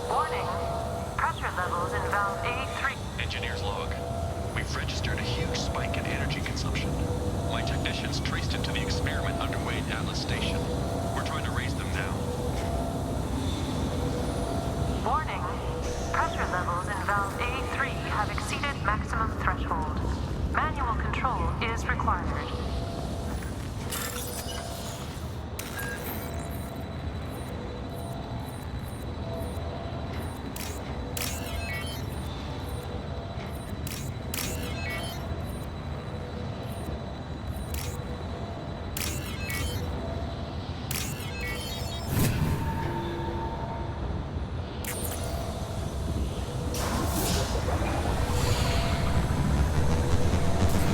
Warning. Pressure levels in valve A3. Engineer's log. We've registered a huge spike in energy consumption. My technicians traced it to the experiment underway at Atlas Station. We're trying to raise them now. Warning. Pressure levels in valve A3 have exceeded maximum threshold. Manual control is required.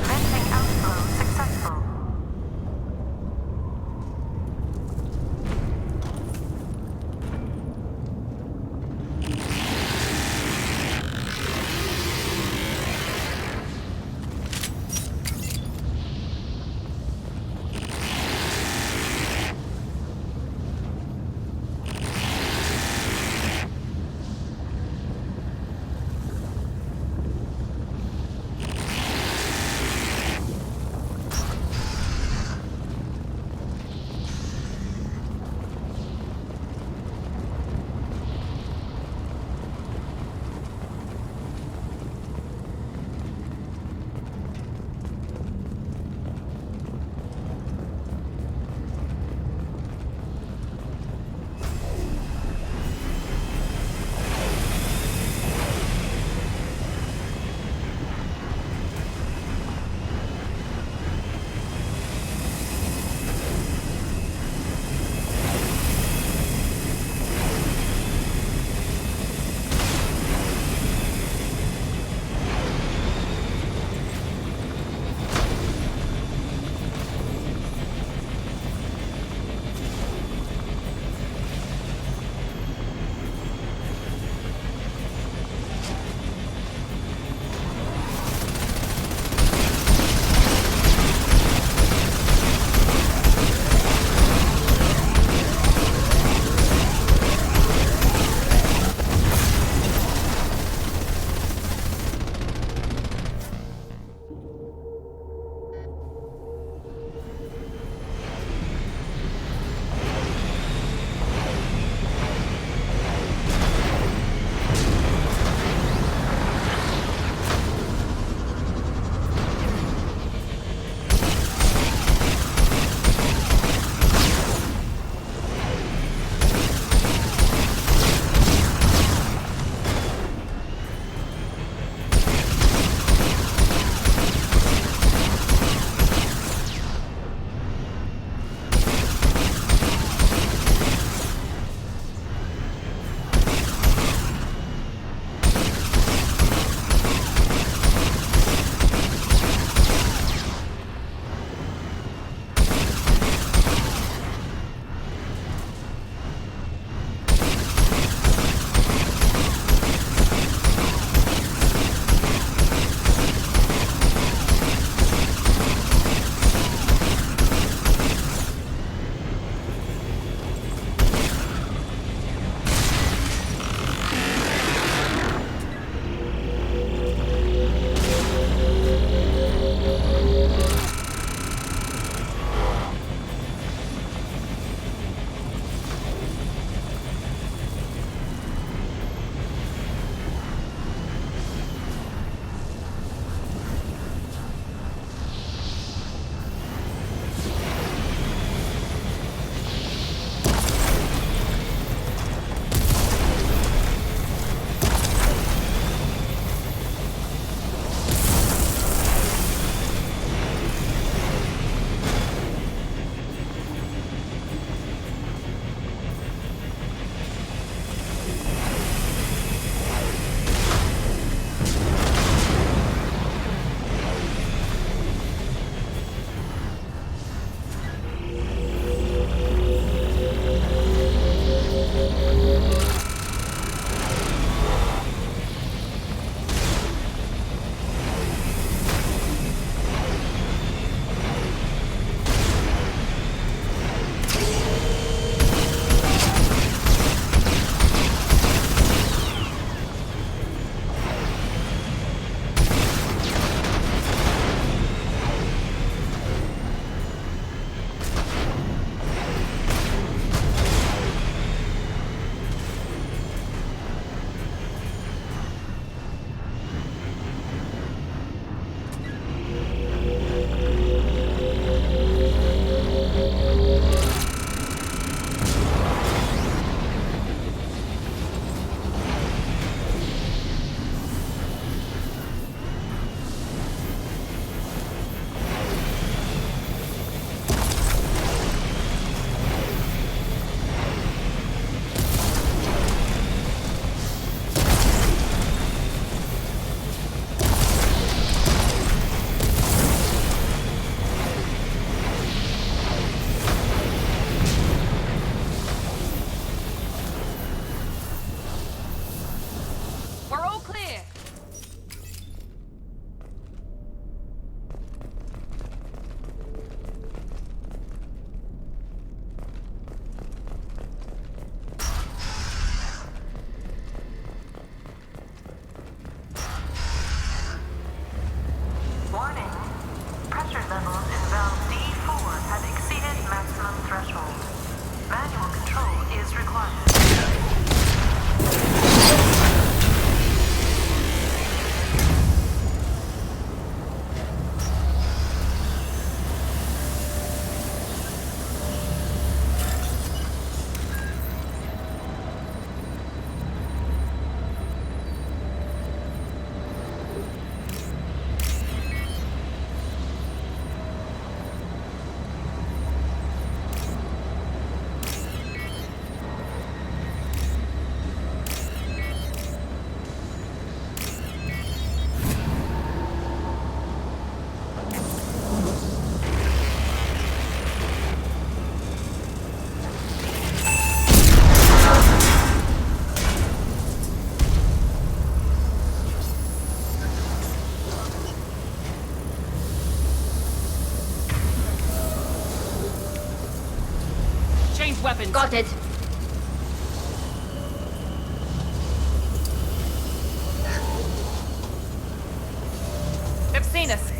Venting outflow successful. Got it. They've seen us.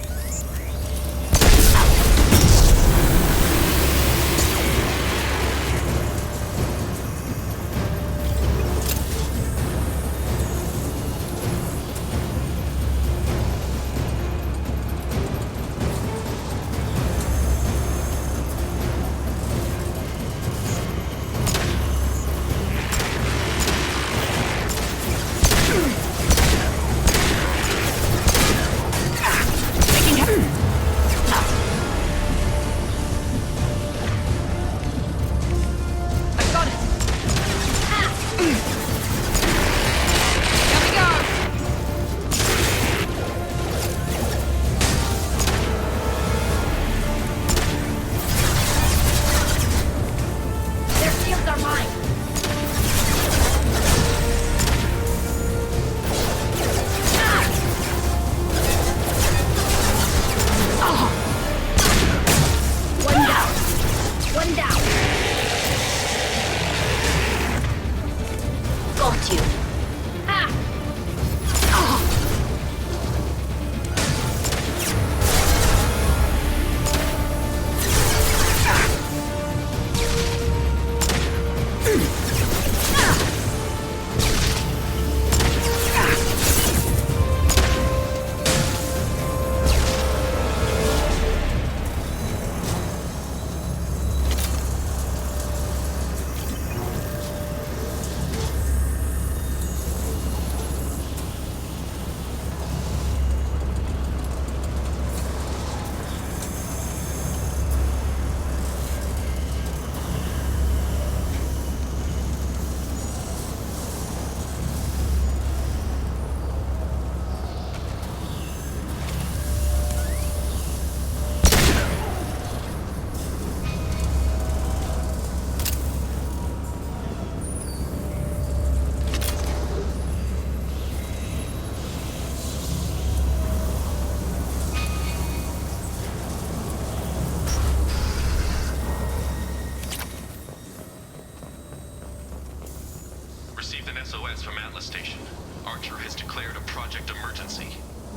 Received an SOS from Atlas Station. Archer has declared a project emergency.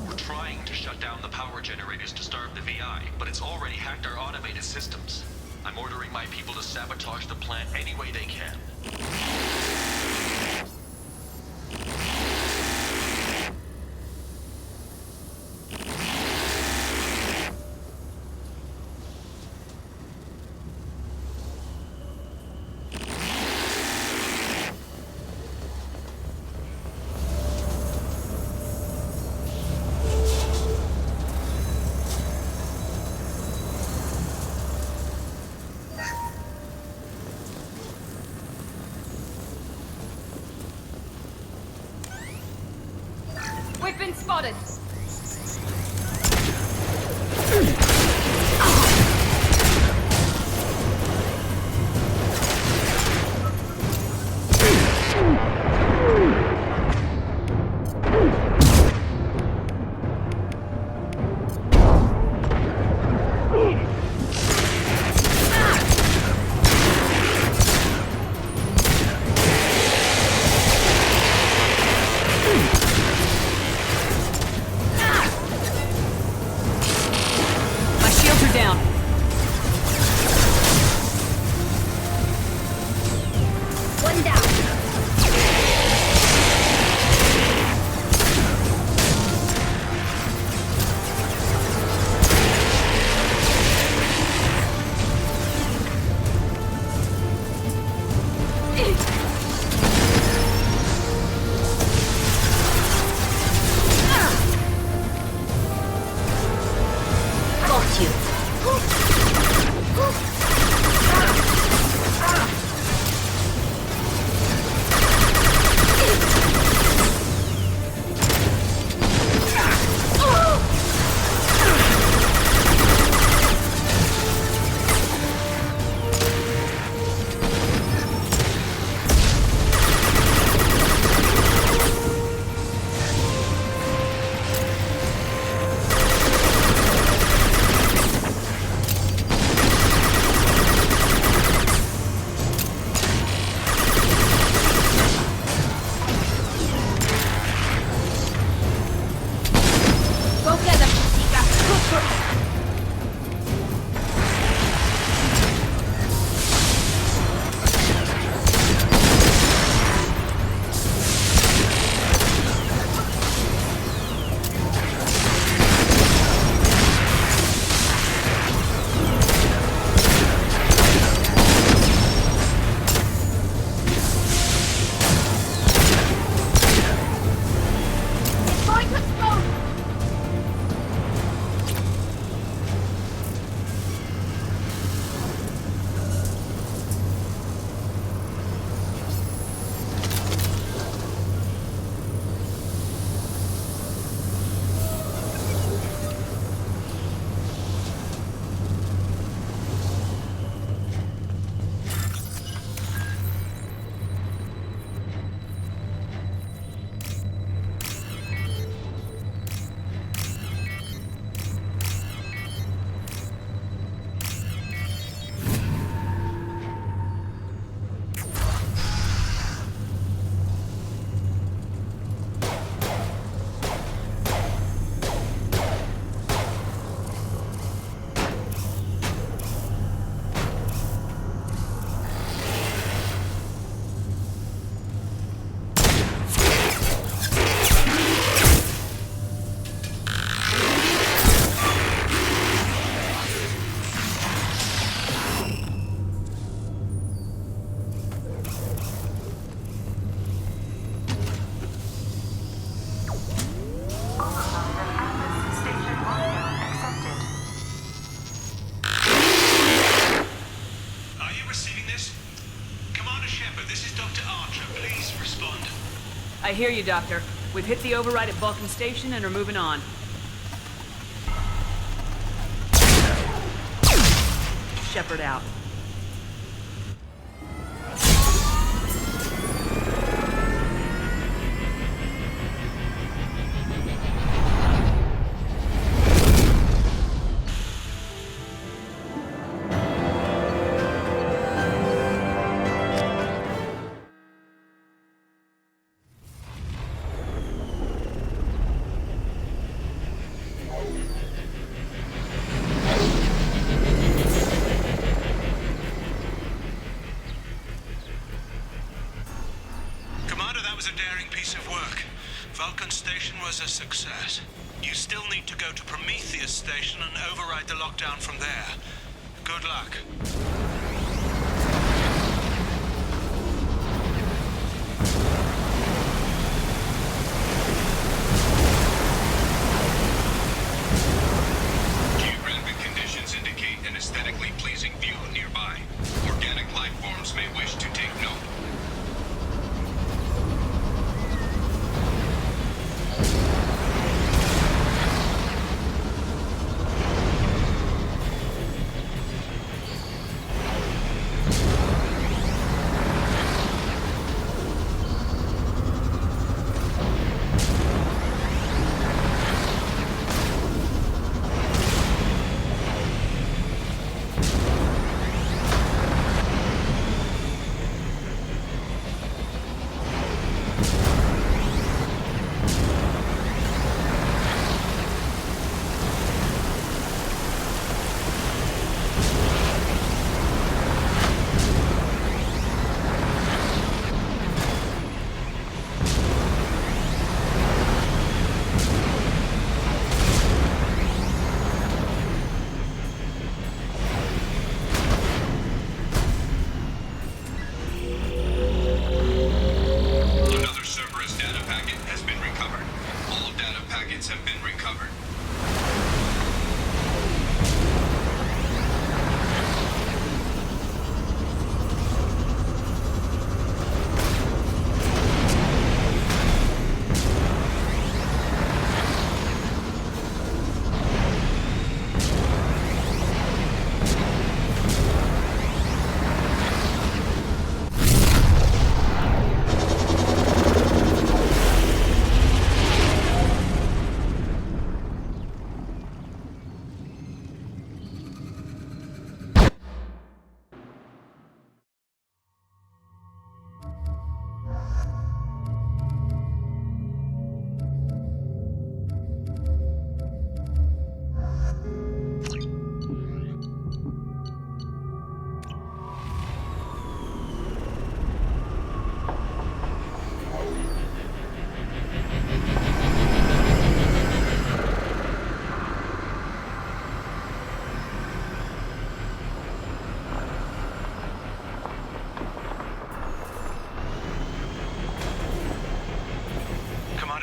We're trying to shut down the power generators to starve the VI, but it's already hacked our automated systems. I'm ordering my people to sabotage the plant any way they can. We've been spotted. I hear you, Doctor. We've hit the override at Vulcan Station and are moving on. Shepard out. Vulcan Station was a success. You still need to go to Prometheus Station and override the lockdown from there. Good luck. Geographic conditions indicate an aesthetically pleasing view nearby. Organic life forms may wish to take note. Have been recovered.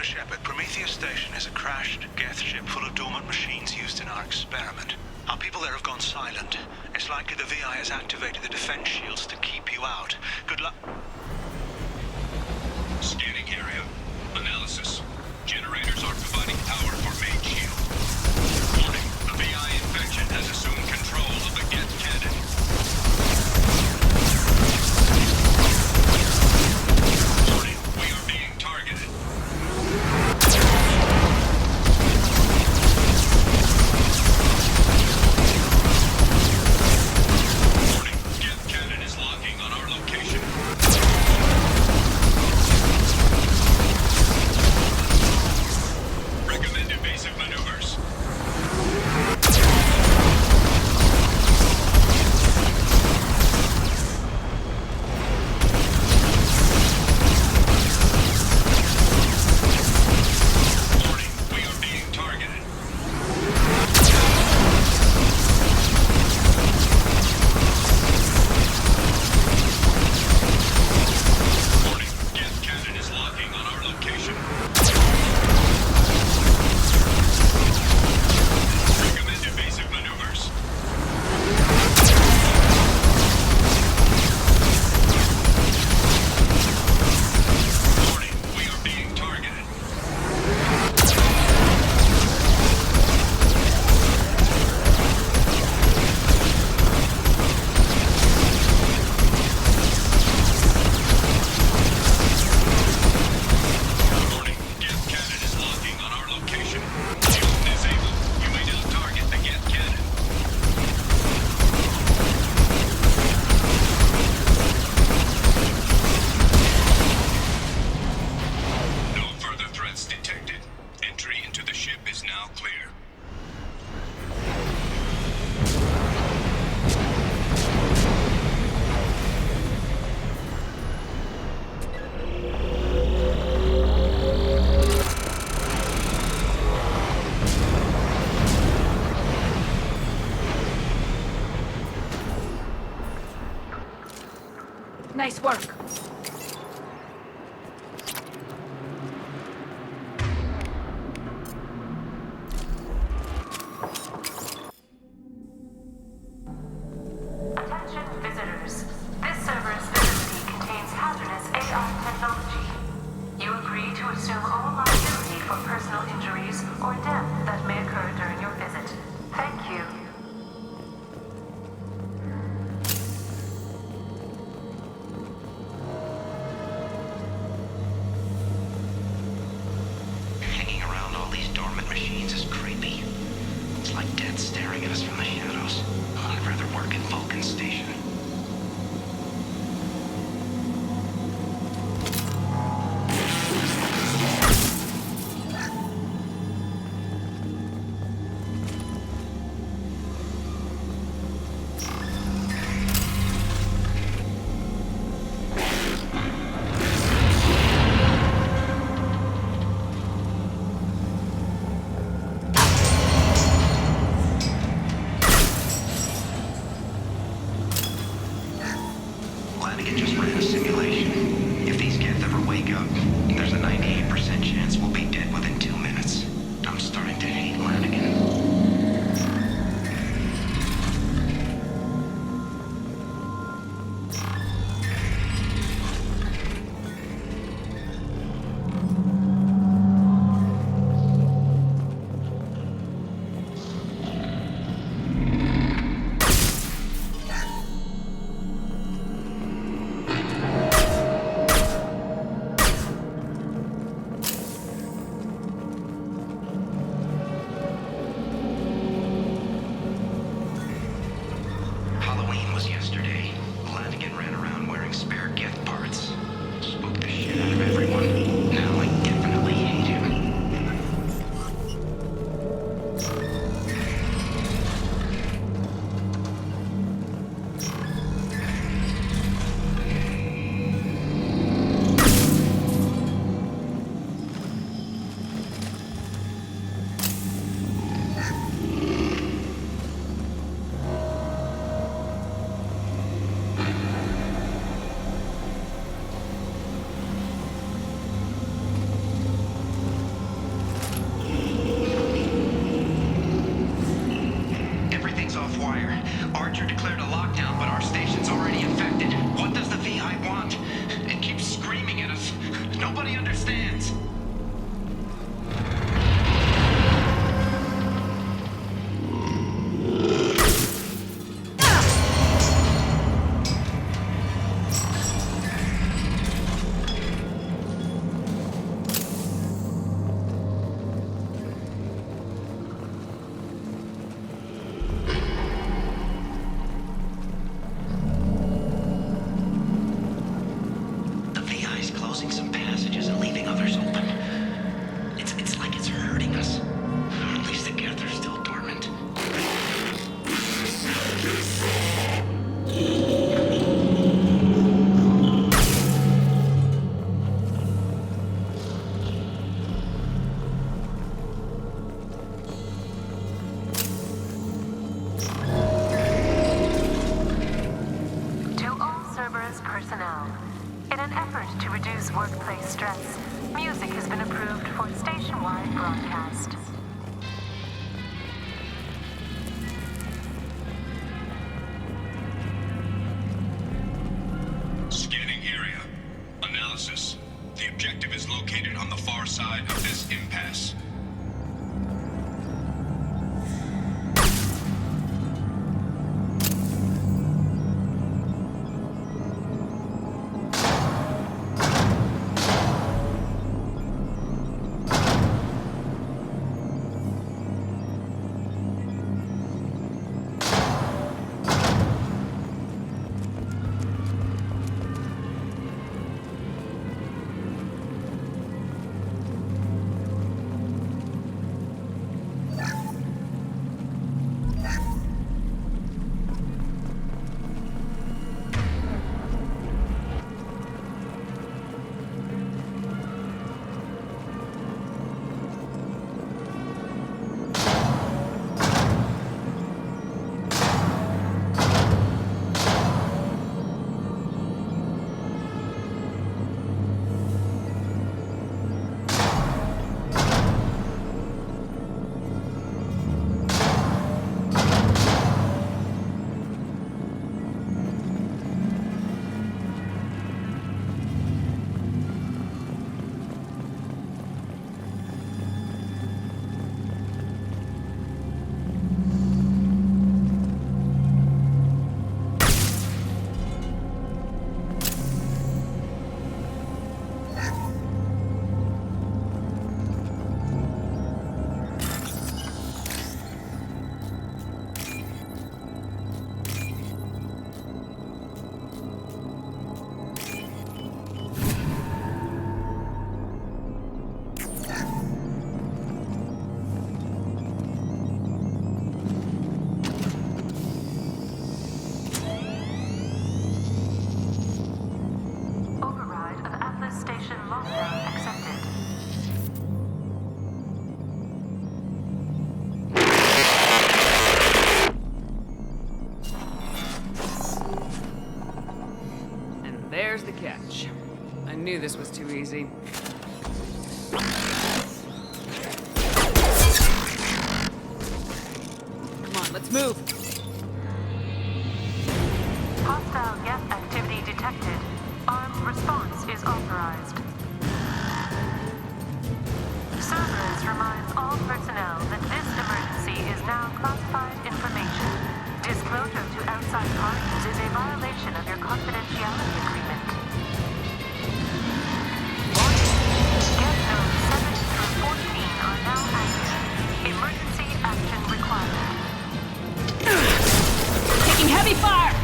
Shepard, Prometheus Station is a crashed Geth ship full of dormant machines used in our experiment. Our people there have gone silent. It's likely the VI has activated the defense shields to keep you out. Good luck. Scanning area. Analysis. Generators are providing power for main shield. Warning. The VI infection has assumed control of the Geth cannon. Warning. We are being targeted. Warning, Geth cannon is locking on our location. Nice work. Attention visitors. This server's vicinity contains hazardous AI technology. You agree to assume all liability for personal injuries or death that may occur during your visit. Thank you. Hanging around all these dormant machines is creepy. It's like dead staring at us from the shadows. I'd rather work at Vulcan Station. Flanagan just ran a simulation. If these kids ever wake up, there's a 98% chance we'll be dead within 2 minutes. I'm starting to hate Flanagan. Halloween was yesterday. Flanagan ran around wearing spare gift parts. Spooked the shit out of everyone. Now I definitely hate him. Everything's off wire. Archer declared a lockdown, but our station's already infected. What does the VI want? It keeps screaming at us. Nobody understands. The VI's closing some passages and leaving others open. It's like it's hurting us. At least the geth are still dormant. To all Cerberus personnel, in an effort to reduce workplace stress, music has been approved for station-wide broadcast. Scanning area. Analysis. The objective is located on the far side of this impasse. this was too easy. Come on, let's move. Hostile Geth activity detected. Armed response is authorized. Cerberus reminds all personnel that this emergency is now classified information. Disclosure to outside parties is a violation of your confidentiality agreement. Geth nodes 7 through 14 are now active. Emergency action required. Taking heavy fire!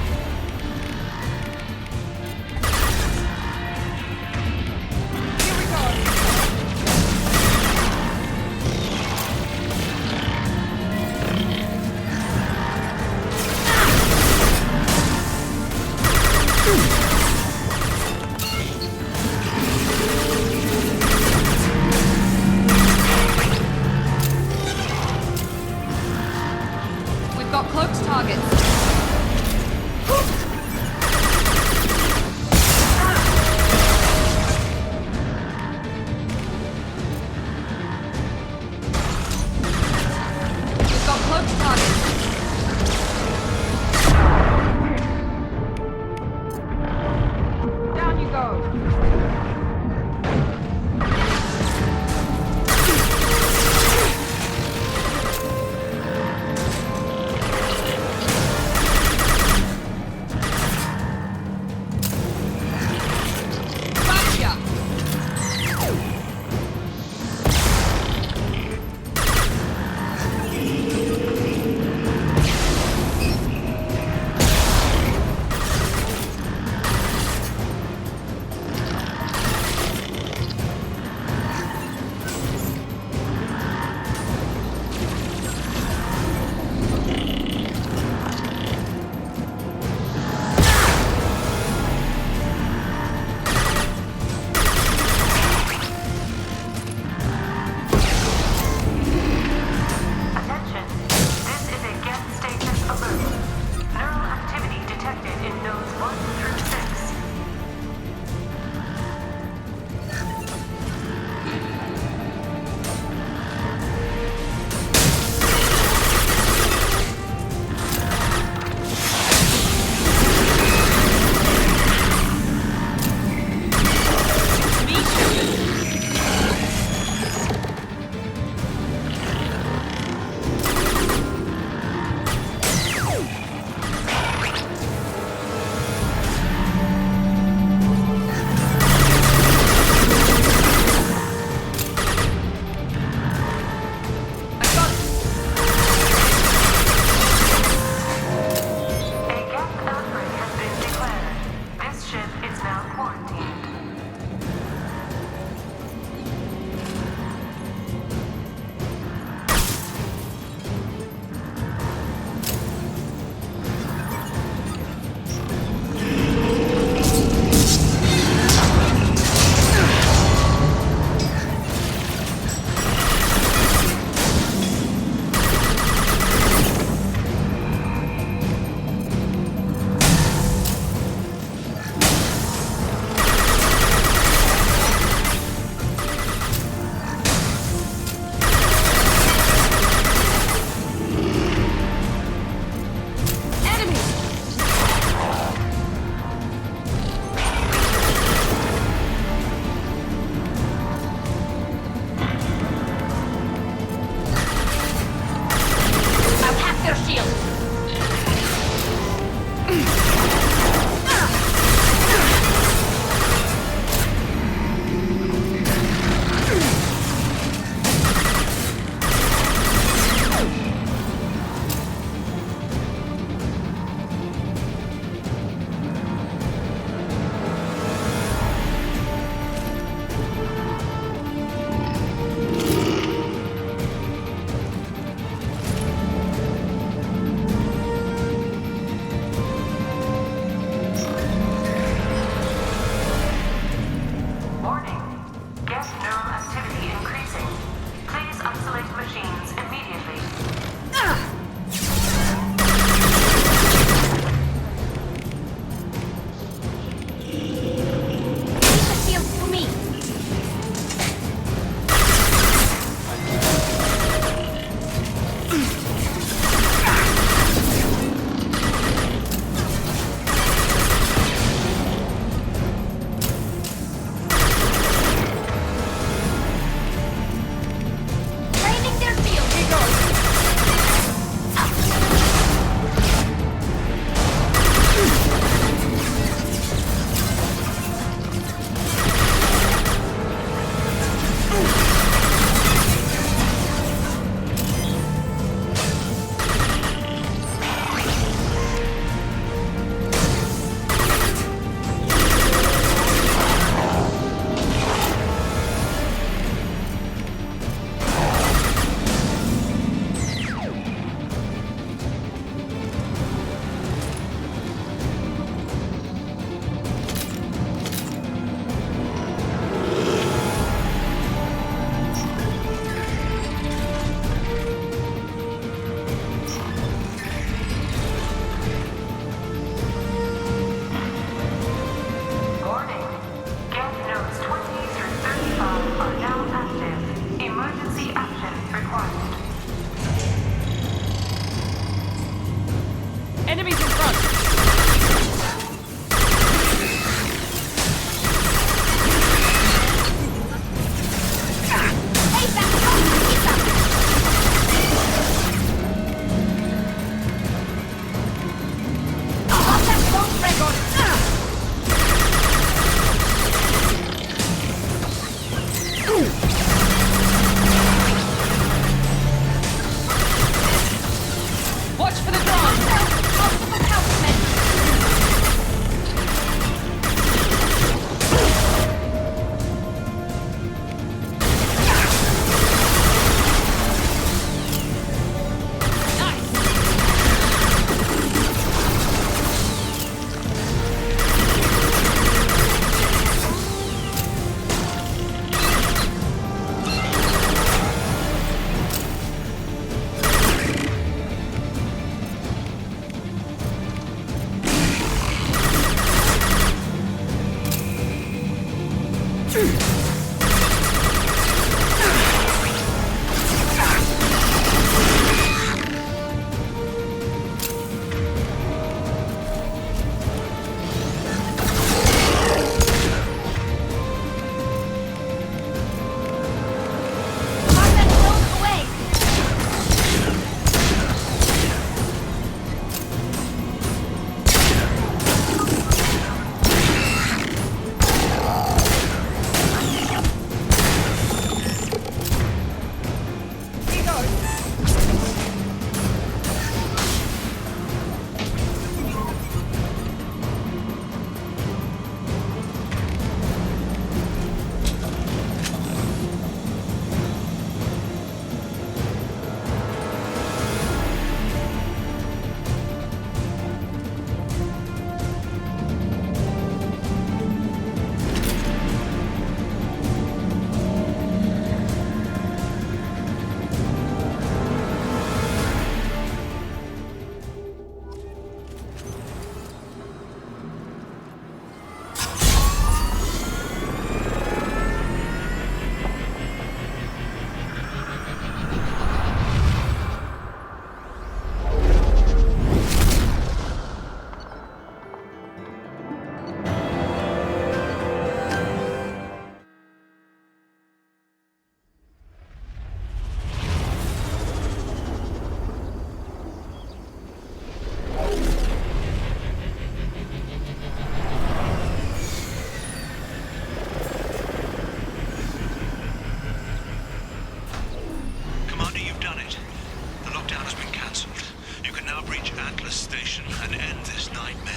lockdown has been cancelled. You can now breach Atlas Station and end this nightmare.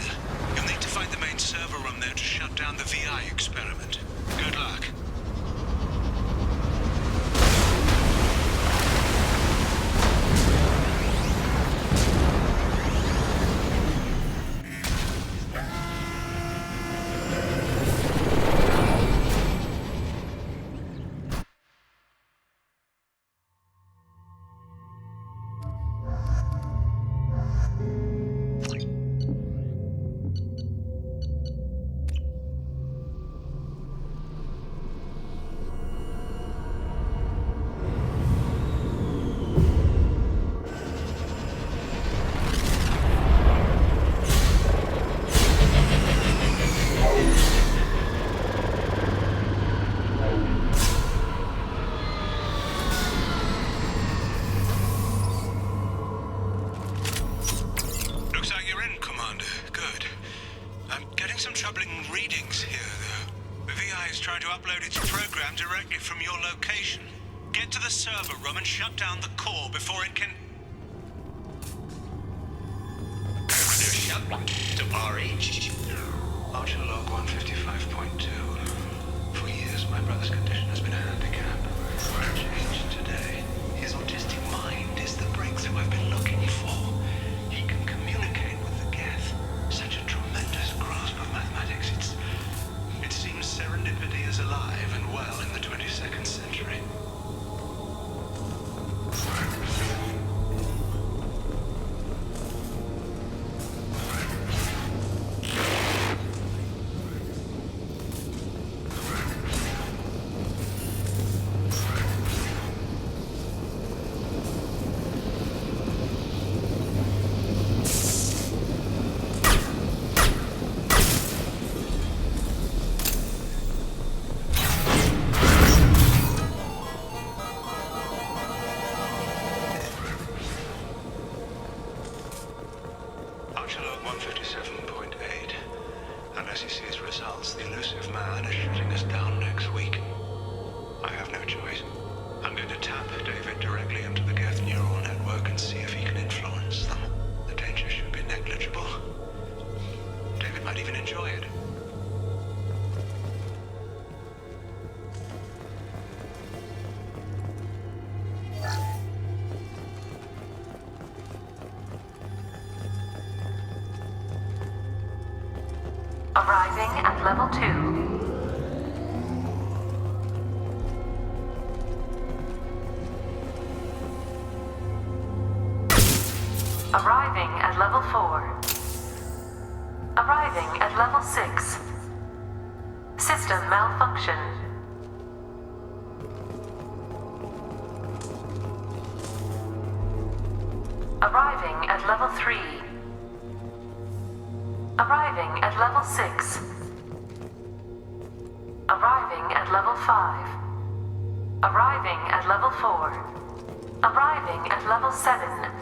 You'll need to find the main server room there to shut down the VI experiment. Good luck. Shut down the core before it can... Shut to RH. Archer log 155.2. For years, my brother's condition has been a handicap. Changed today. His autistic mind is the breakthrough I've been looking for. He can communicate with the Geth. Such a tremendous grasp of mathematics. It seems serendipity is alive and well in the 22nd century. Arriving at level 2. Arriving at level 4. Arriving at level 6. System malfunction. Arriving at level 3. Arriving at level 6. Arriving at level 5. Arriving at level 4. Arriving at level 7.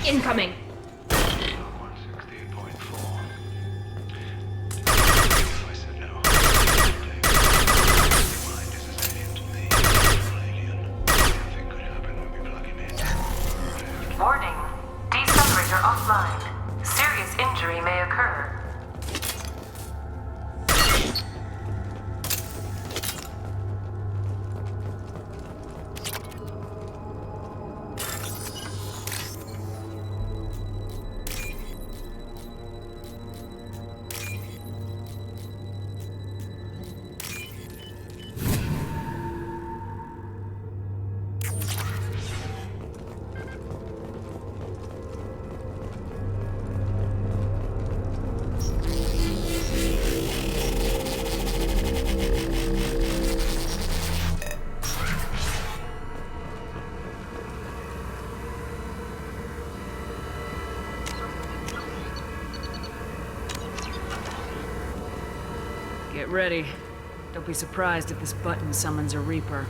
incoming. Log 168.4. I said no. Mind is as alien to me as an alien. Anything could happen when we plug him in. Warning. Decelerator offline. Serious injury may occur. Get ready. Don't be surprised if this button summons a Reaper.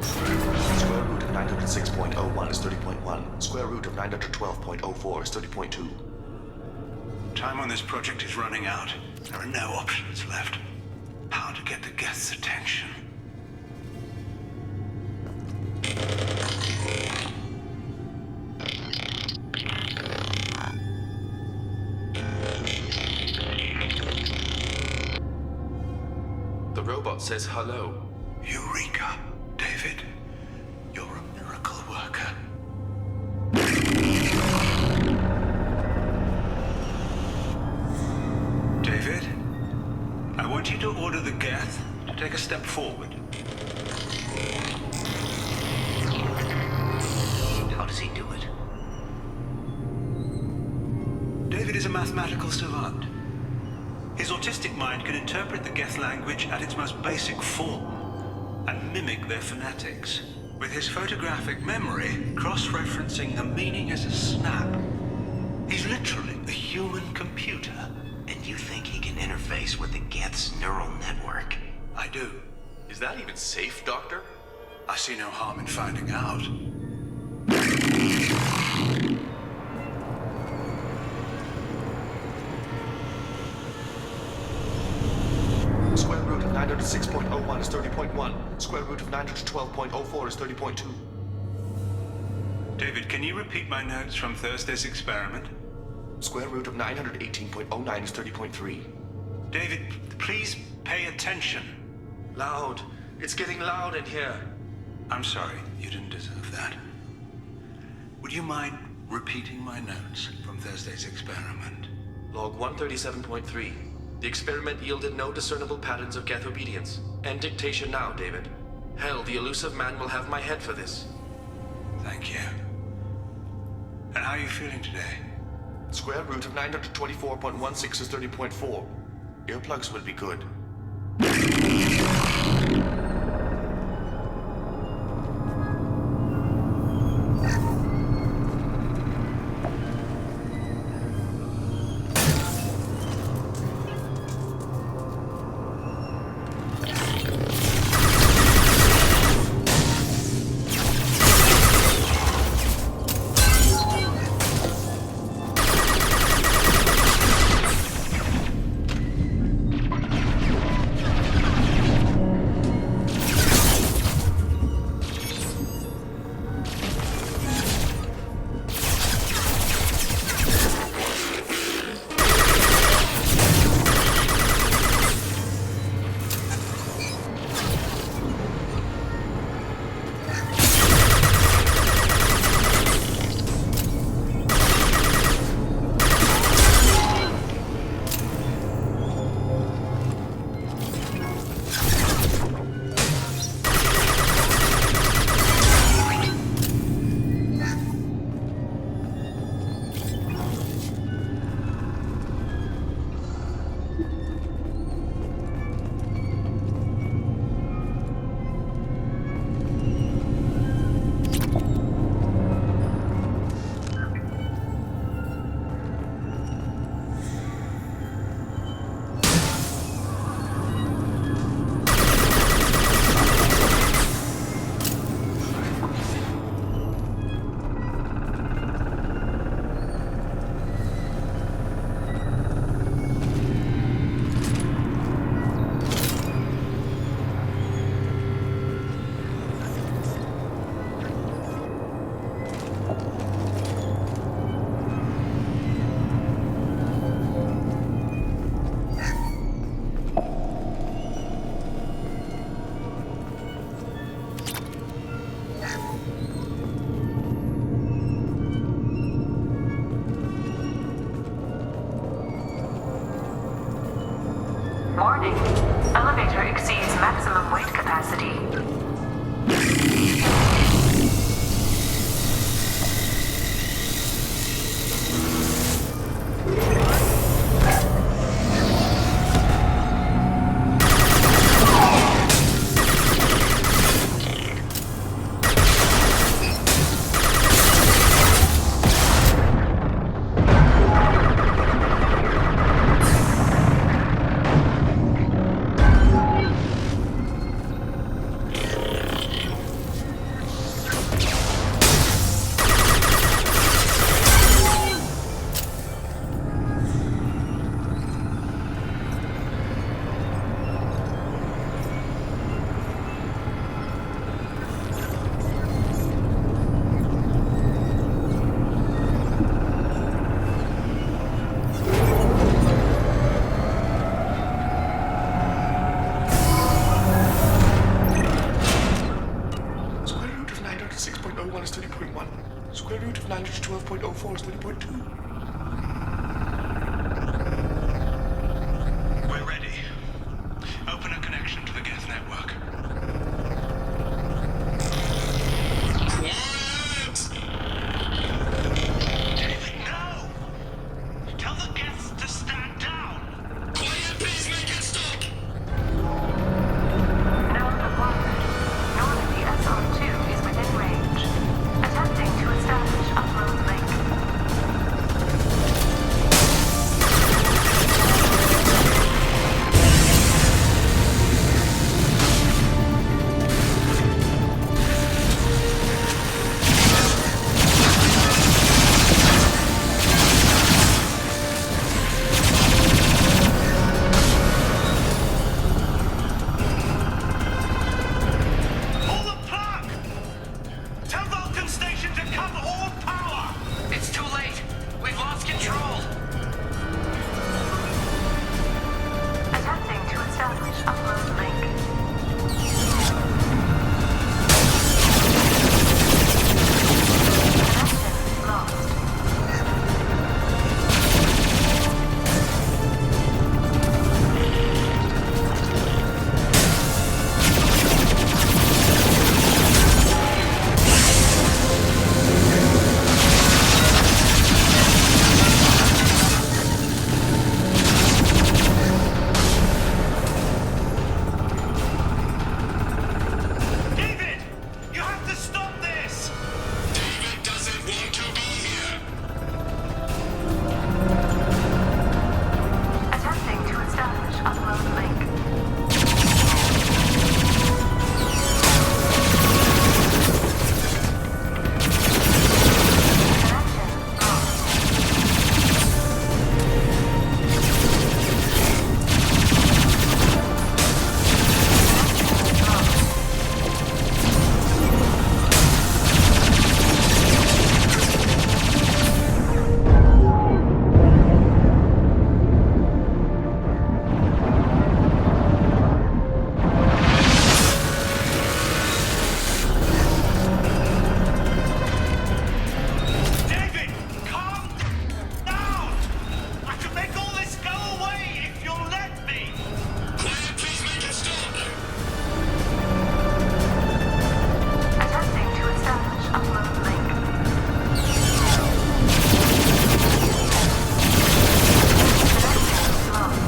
Square root of 906.01 is 30.1. Square root of 912.04 is 30.2. Time on this project is running out. There are no options left. How to get the guests' attention? The robot says hello. Eureka, David. You're a miracle worker. David, I want you to order the Geth to take a step forward. How does he do it? David is a mathematical savant. His autistic mind can interpret the Geth language at its most basic form and mimic their phonetics. With his photographic memory, cross-referencing the meaning as a snap. He's literally a human computer. And you think he can interface with the Geth's neural network? I do. Is that even safe, Doctor? I see no harm in finding out. Square root of 906.01 is 30.1. Square root of 912.04 is 30.2. David, can you repeat my notes from Thursday's experiment? Square root of 918.09 is 30.3. David, please pay attention. Loud. It's getting loud in here. I'm sorry, you didn't deserve that. Would you mind repeating my notes from Thursday's experiment? Log 137.3. The experiment yielded no discernible patterns of Geth obedience. End dictation now, David. Hell, the elusive man will have my head for this. Thank you. And how are you feeling today? Square root of 924.16 is 30.4. Earplugs will be good. 30.1. Square root of 912.04 is 30.2. We're ready. Open a connection to the Geth network. David, no! Tell the Geths to stand down! Quiet, please make it stop! Node acquired. Node of the SR2 is within range. Attempting to establish upload link. Pull the plug! Tell Vulcan Station to cut all power! It's too late. We've lost control. Attempting to establish upload link. Connection lost. David! You have to stop this! David doesn't want to be here. Attempting to establish upload link. Connection lost. Connection lost. David, calm down! I can make all this go away if you'll let me! Quiet, please make it stop. Attempting to establish upload link. Connection lost. Connection lost.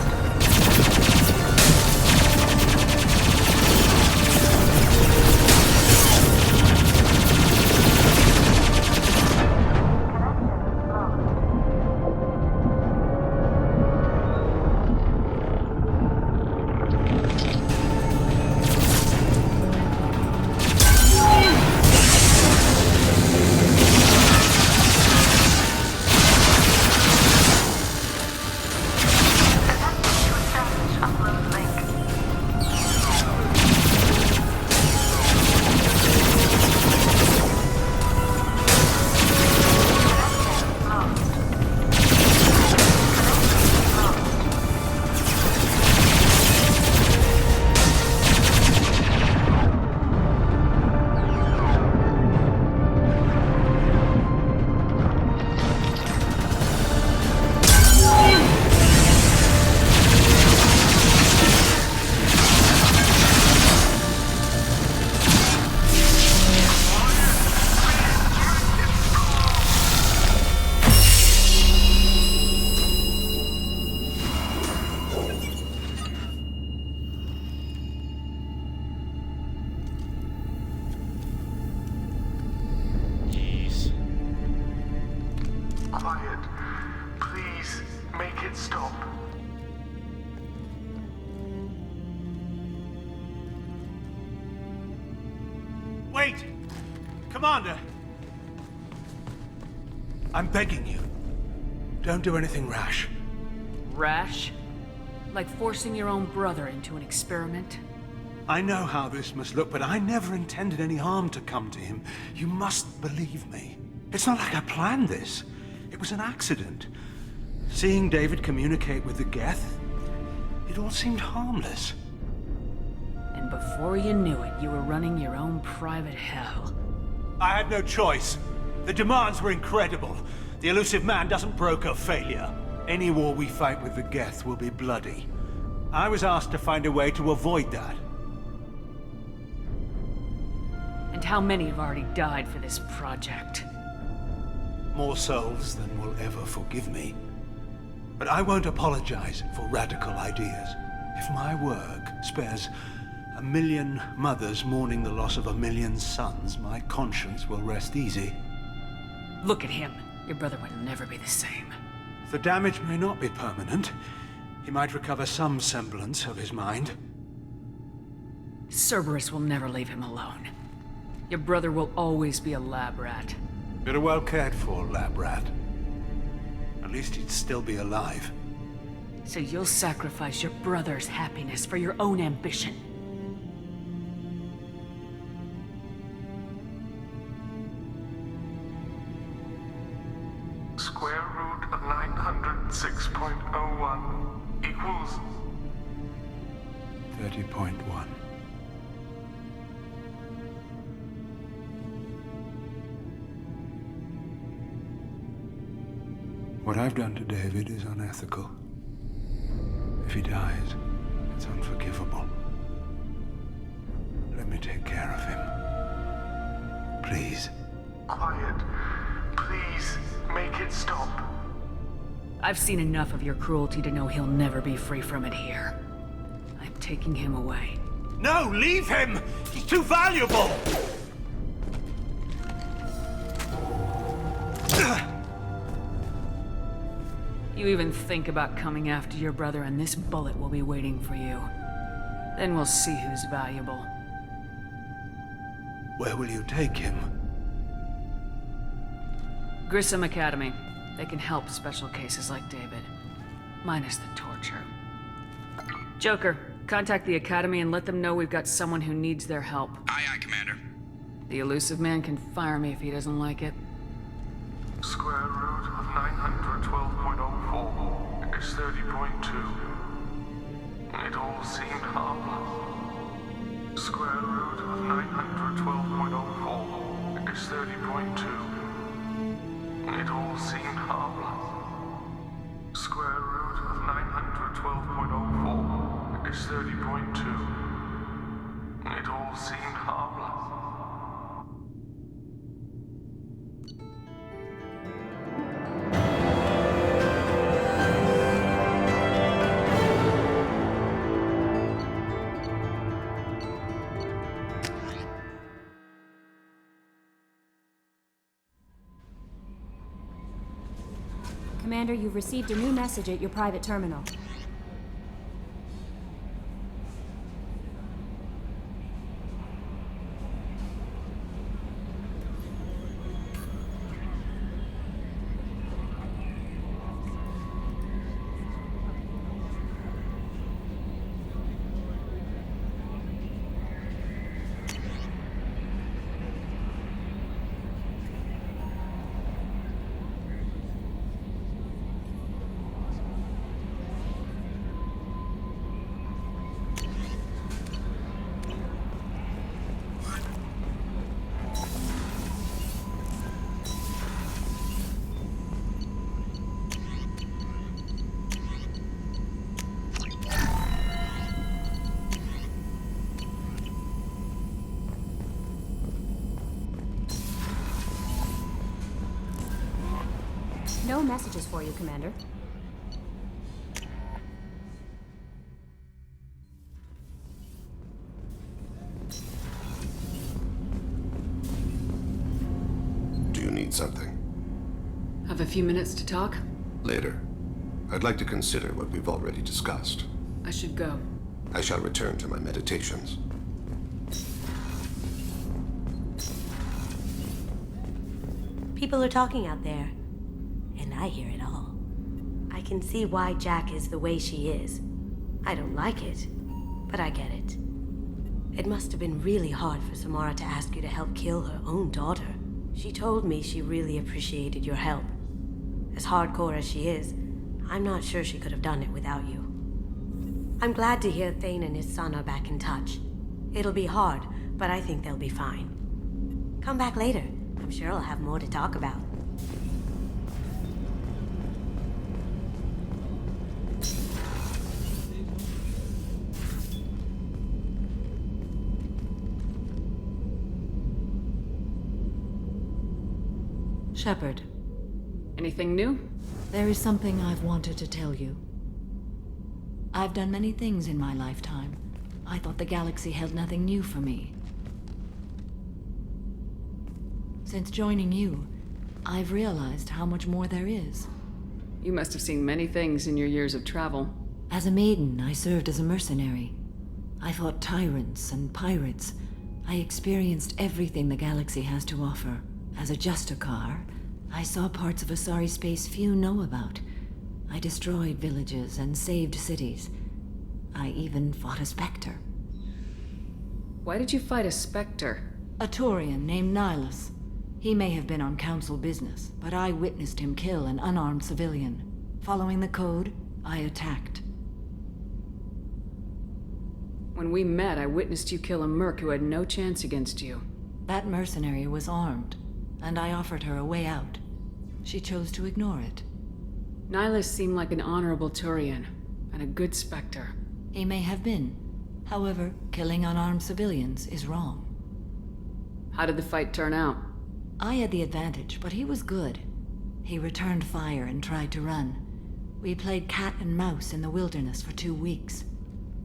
Attempting to establish upload link. Connection lost. Connection lost. Jeez. Quiet. Please make it stop. Wait! Commander! I'm begging you. Don't do anything rash. Rash? Like forcing your own brother into an experiment? I know how this must look, but I never intended any harm to come to him. You must believe me. It's not like I planned this. It was an accident. Seeing David communicate with the Geth, it all seemed harmless. And before you knew it, you were running your own private hell. I had no choice. The demands were incredible. The Illusive Man doesn't broker failure. Any war we fight with the Geth will be bloody. I was asked to find a way to avoid that. And how many have already died for this project? More souls than will ever forgive me. But I won't apologize for radical ideas. If my work spares 1 million mothers mourning the loss of 1 million sons, my conscience will rest easy. Look at him. Your brother would never be the same. The damage may not be permanent. He might recover some semblance of his mind. Cerberus will never leave him alone. Your brother will always be a lab rat. You're a well cared for lab rat. At least he'd still be alive. So you'll sacrifice your brother's happiness for your own ambition. Square root of 906.01 equals 30.1. What I've done to David is unethical. If he dies, it's unforgivable. Let me take care of him. Please. quiet. Please, make it stop. I've seen enough of your cruelty to know he'll never be free from it here. I'm taking him away. No, leave him! He's too valuable! You even think about coming after your brother and this bullet will be waiting for you. Then we'll see who's valuable. Where will you take him? Grissom Academy. They can help special cases like David. Minus the torture. Joker, contact the Academy and let them know we've got someone who needs their help. Aye, aye, Commander. The Illusive Man can fire me if he doesn't like it. Square root of 912.04 is 30.2. It all seemed harmless. Square root of 912.04 is 30.2. It all seemed harmless. Square root of 912.04 is 30.2. It all seemed harmless. Commander, you've received a new message at your private terminal. No messages for you, Commander. Do you need something? Have a few minutes to talk? Later. I'd like to consider what we've already discussed. I should go. I shall return to my meditations. People are talking out there, and I hear it all. I can see why Jack is the way she is. I don't like it, but I get it. It must have been really hard for Samara to ask you to help kill her own daughter. She told me she really appreciated your help. As hardcore as she is, I'm not sure she could have done it without you. I'm glad to hear Thane and his son are back in touch. It'll be hard, but I think they'll be fine. Come back later. I'm sure I'll have more to talk about. Shepard, Anything new? there is something I've wanted to tell you. I've done many things in my lifetime. I thought the galaxy held nothing new for me. Since joining you, I've realized how much more there is. You must have seen many things in your years of travel. As a maiden, I served as a mercenary. I fought tyrants and pirates. I experienced everything the galaxy has to offer. As a Justicar, I saw parts of Asari space few know about. I destroyed villages and saved cities. I even fought a Spectre. Why did you fight a Spectre? A Turian named Nihilus. He may have been on Council business, but I witnessed him kill an unarmed civilian. Following the code, I attacked. When we met, I witnessed you kill a merc who had no chance against you. That mercenary was armed, and I offered her a way out. She chose to ignore it. Nihilus seemed like an honorable Turian, and a good Spectre. He may have been. However, killing unarmed civilians is wrong. How did the fight turn out? I had the advantage, but he was good. He returned fire and tried to run. We played cat and mouse in the wilderness for 2 weeks.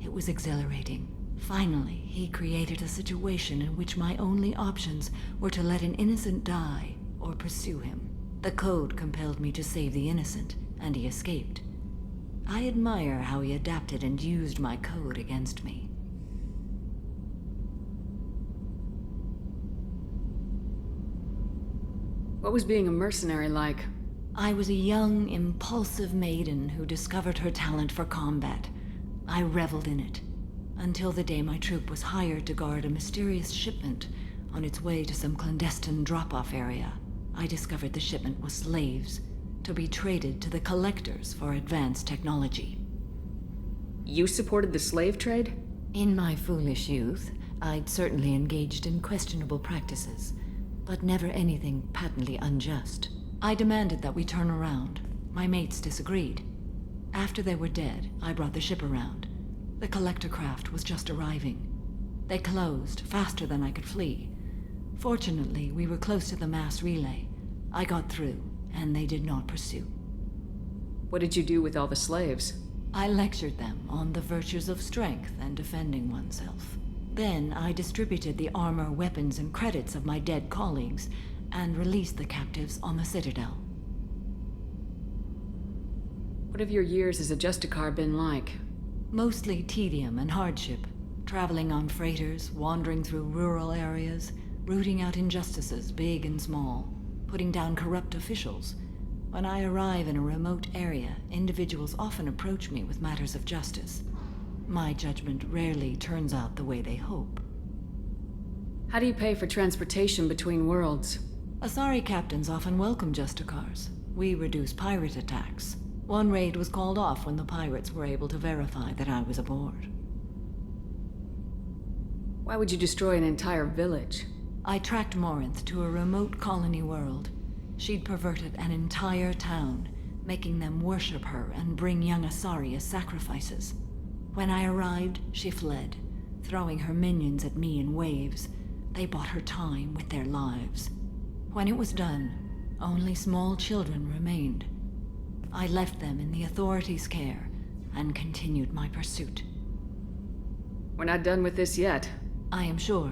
It was exhilarating. Finally, he created a situation in which my only options were to let an innocent die or pursue him. The code compelled me to save the innocent, and he escaped. I admire how he adapted and used my code against me. What was being a mercenary like? I was a young, impulsive maiden who discovered her talent for combat. I reveled in it, until the day my troop was hired to guard a mysterious shipment on its way to some clandestine drop-off area. I discovered the shipment was slaves, to be traded to the Collectors for advanced technology. You supported the slave trade? In my foolish youth, I'd certainly engaged in questionable practices, but never anything patently unjust. I demanded that we turn around. My mates disagreed. After they were dead, I brought the ship around. The collector craft was just arriving. They closed faster than I could flee. Fortunately, we were close to the mass relay. I got through, and they did not pursue. What did you do with all the slaves? I lectured them on the virtues of strength and defending oneself. Then I distributed the armor, weapons, and credits of my dead colleagues, and released the captives on the Citadel. What have your years as a Justicar been like? Mostly tedium and hardship. Traveling on freighters, wandering through rural areas, rooting out injustices, big and small, putting down corrupt officials. When I arrive in a remote area, individuals often approach me with matters of justice. My judgment rarely turns out the way they hope. How do you pay for transportation between worlds? Asari captains often welcome Justicars. We reduce pirate attacks. One raid was called off when the pirates were able to verify that I was aboard. Why would you destroy an entire village? I tracked Morinth to a remote colony world. She'd perverted an entire town, making them worship her and bring young Asari as sacrifices. When I arrived, she fled, throwing her minions at me in waves. They bought her time with their lives. When it was done, only small children remained. I left them in the authorities' care and continued my pursuit. We're not done with this yet. I am sure.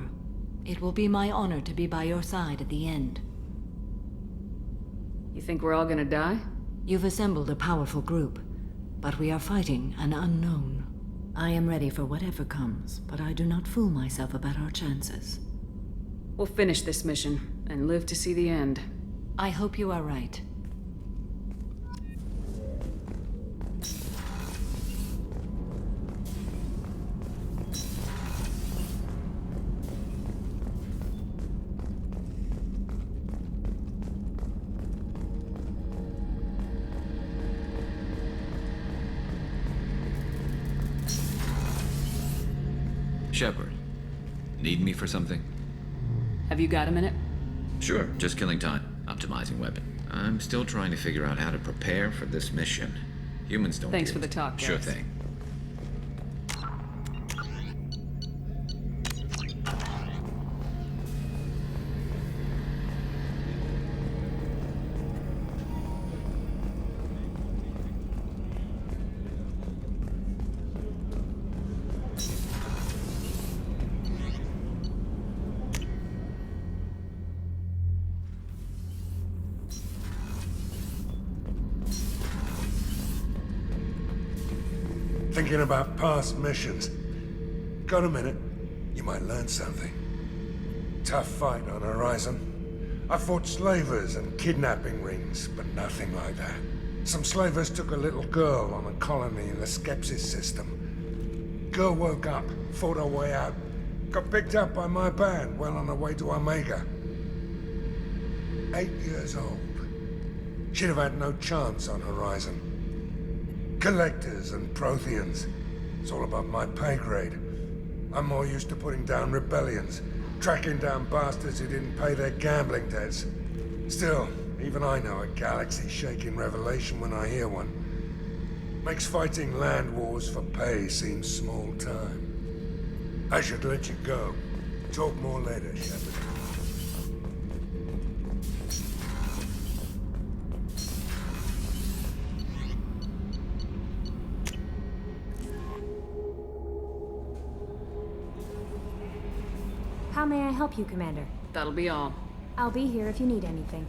It will be my honor to be by your side at the end. You think we're all gonna die? You've assembled a powerful group, but we are fighting an unknown. I am ready for whatever comes, but I do not fool myself about our chances. We'll finish this mission and live to see the end. I hope you are right. Shepard, need me for something? Have you got a minute? Sure, just killing time. Optimizing weapon. I'm still trying to figure out how to prepare for this mission. Humans don't Thanks deal for the with- talk, Sure Garrus. thing. Thinking about past missions. Got a minute? You might learn something. Tough fight on Horizon. I fought slavers and kidnapping rings, but nothing like that. Some slavers took a little girl on a colony in the Skepsis system. Girl woke up, fought her way out, got picked up by my band well on her way to Omega. 8 years old. She'd have had no chance on Horizon. Collectors and Protheans. It's all above my pay grade. I'm more used to putting down rebellions, tracking down bastards who didn't pay their gambling debts. Still, even I know a galaxy-shaking revelation when I hear one. Makes fighting land wars for pay seem small time. I should let you go. Talk more later, Shepard. How may I help you, Commander? That'll be all. I'll be here if you need anything.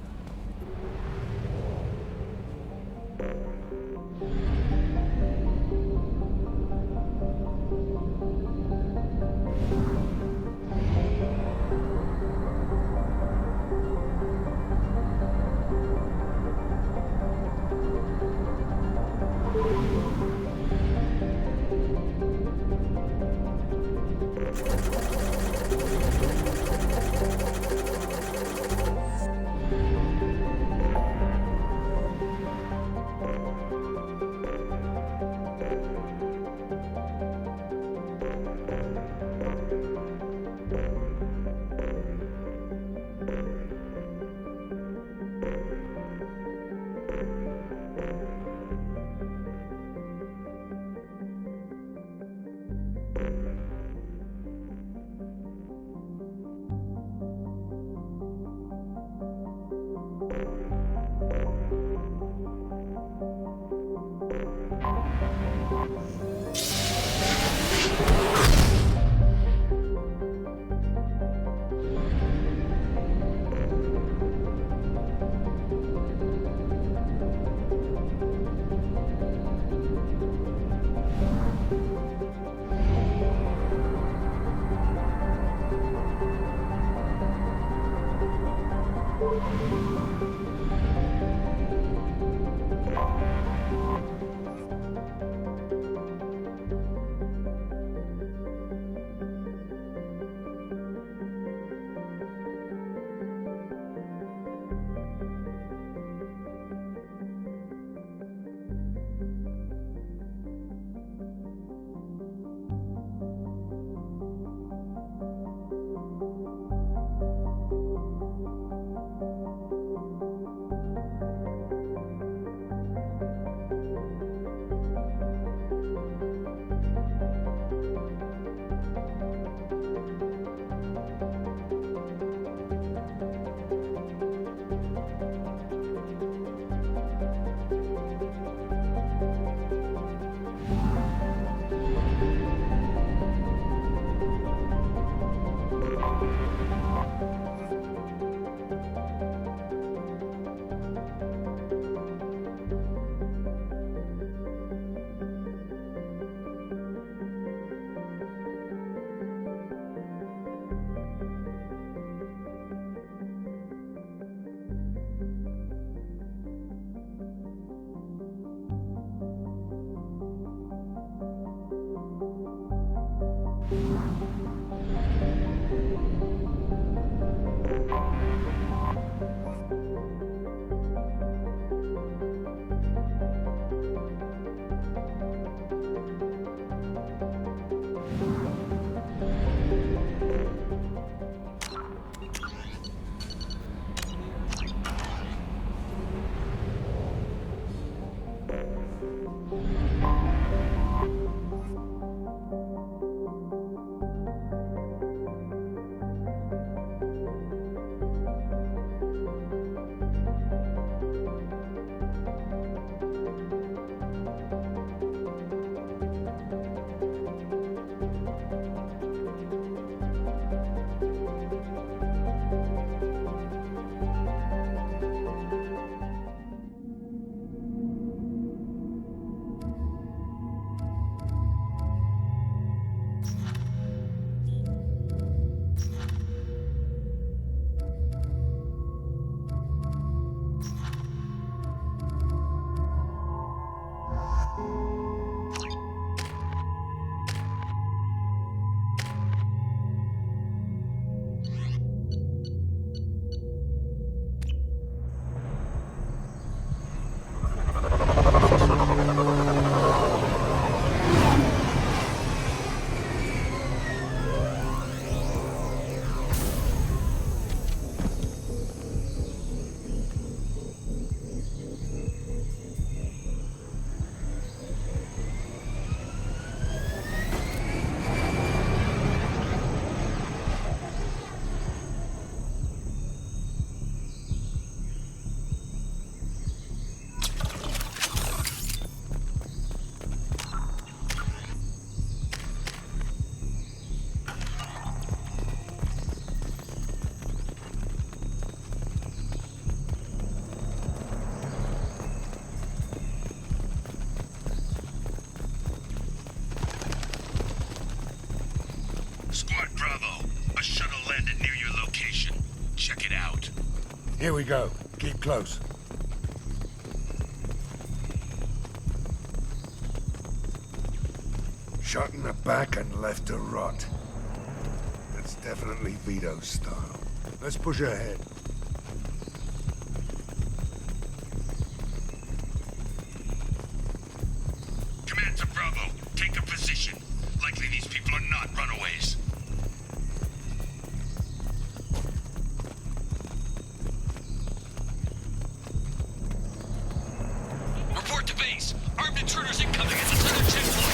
Here we go. Keep close. Shot in the back and left to rot. That's definitely Vito's style. Let's push ahead. Command to Bravo. Take a position. Likely these people are not runaways. Report to base. Armed intruders incoming at the southern checkpoint.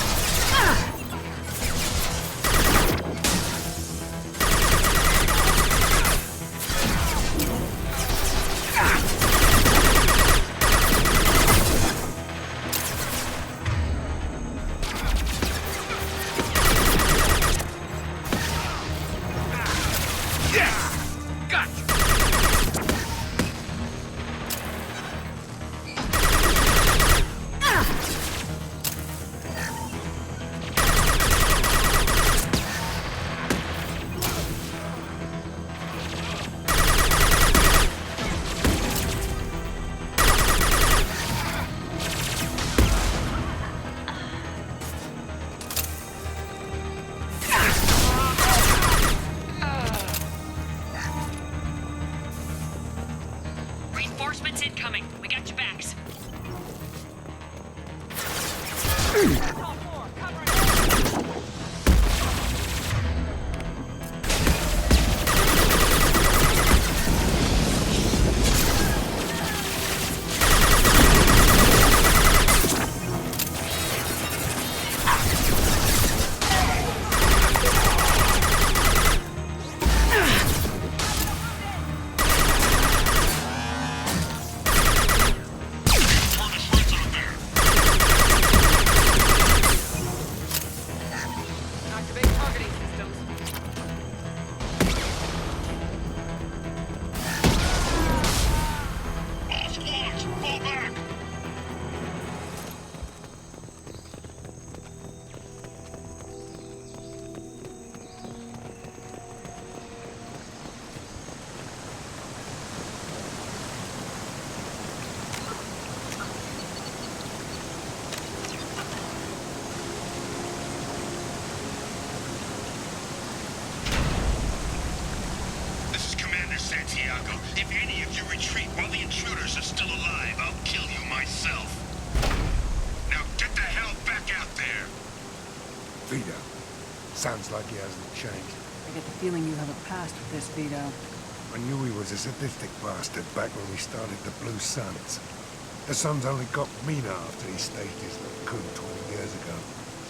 Reinforcements incoming. We got your backs. Santiago. If any of you retreat while the intruders are still alive, I'll kill you myself. Now get the hell back out there! Vito. Sounds like he hasn't changed. I get the feeling you have a past with this, Vito. I knew he was a sadistic bastard back when we started the Blue Suns. The Suns only got meaner after he staged his little coup 20 years ago.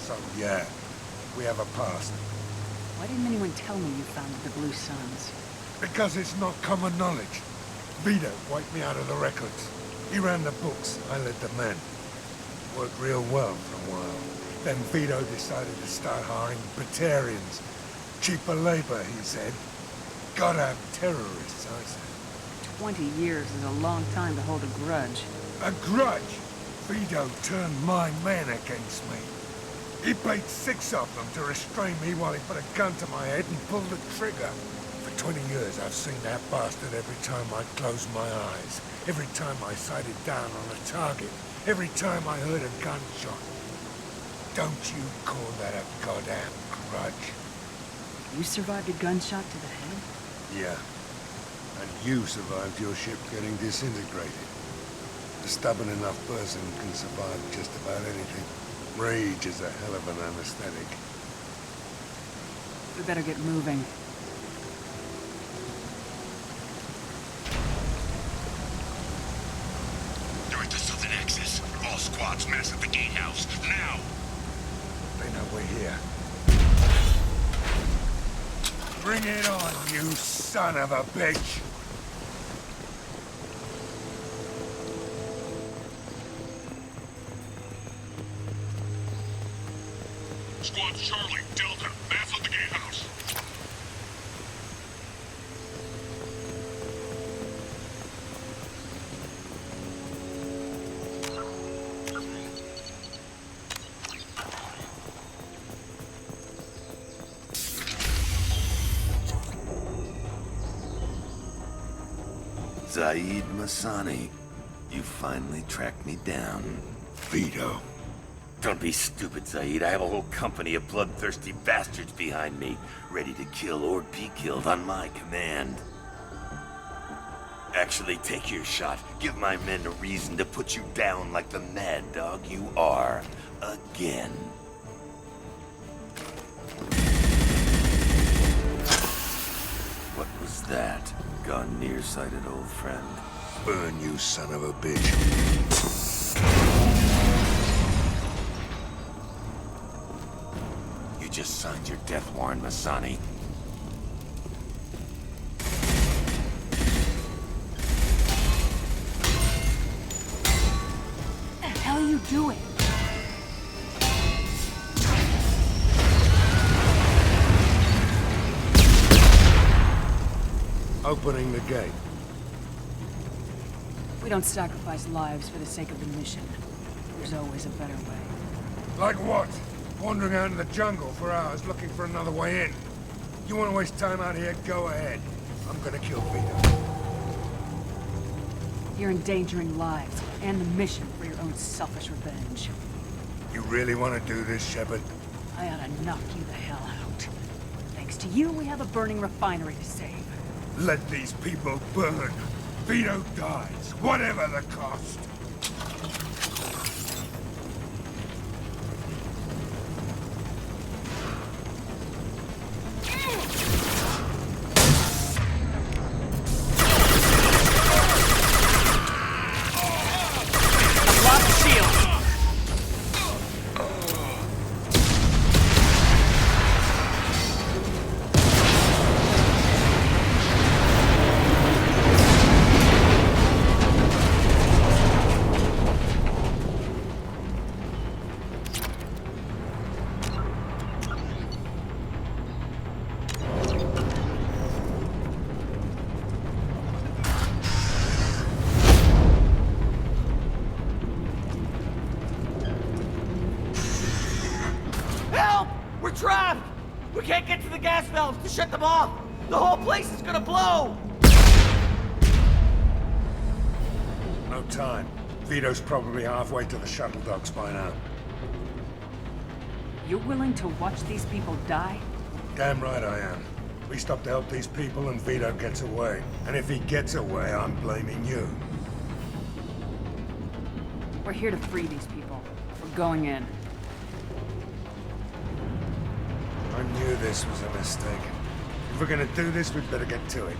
So yeah, we have a past. Why didn't anyone tell me you founded the Blue Suns? Because it's not common knowledge. Vito wiped me out of the records. He ran the books, I led the men. Worked real well for a while. Then Vito decided to start hiring Batarians. Cheaper labor, he said. Gotta have terrorists, I said. 20 years is a long time to hold a grudge. A grudge? Vito turned my men against me. He paid 6 of them to restrain me while he put a gun to my head and pulled the trigger. For 20 years, I've seen that bastard every time I closed my eyes. Every time I sighted down on a target. Every time I heard a gunshot. Don't you call that a goddamn grudge? You survived a gunshot to the head? Yeah. And you survived your ship getting disintegrated. A stubborn enough person can survive just about anything. Rage is a hell of an anesthetic. We better get moving. They're at the southern axis. All squads mass at the gatehouse. Now! They know we're here. Bring it on, you son of a bitch! Squad Charlie, Delta, mass at the gatehouse. Zaid Masani, you finally tracked me down. Vito. Don't be stupid, Zaid. I have a whole company of bloodthirsty bastards behind me, ready to kill or be killed on my command. Actually, take your shot. Give my men a reason to put you down like the mad dog you are. Again. What was that? Gone nearsighted, old friend. Burn, you son of a bitch. You just signed your death warrant, Masani. What the hell are you doing? Opening the gate. We don't sacrifice lives for the sake of the mission. There's always a better way. Like what? Wandering out in the jungle for hours looking for another way in. You want to waste time out here? Go ahead. I'm gonna kill Vito. You're endangering lives and the mission for your own selfish revenge. You really want to do this, Shepard? I ought to knock you the hell out. Thanks to you, we have a burning refinery to save. Let these people burn. Vito dies, whatever the cost. trapped! We can't get to the gas valves to shut them off! The whole place is gonna blow! No time. Vito's probably halfway to the shuttle docks by now. You're willing to watch these people die? Damn right I am. We stop to help these people and Vito gets away. And if he gets away, I'm blaming you. We're here to free these people. We're going in. I knew this was a mistake. If we're gonna do this, we'd better get to it.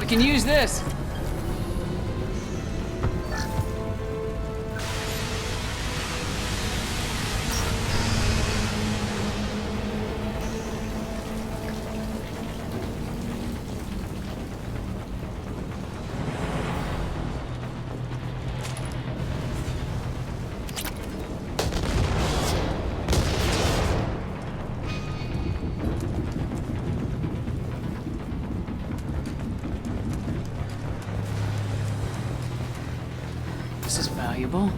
We can use this. valuable.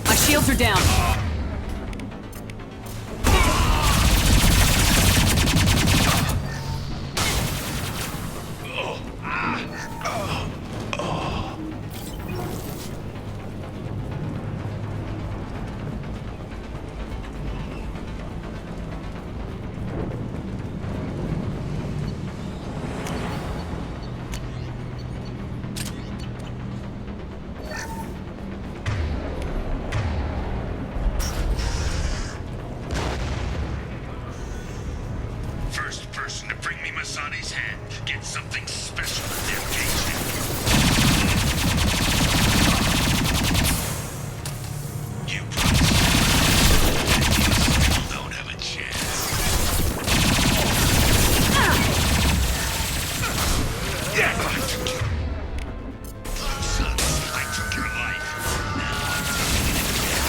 My shields are down. First person to bring me Masani's head gets something special in their paycheck. You promised. You still don't have a chance. Yes! Son, I took your life. Now I'm taking it again.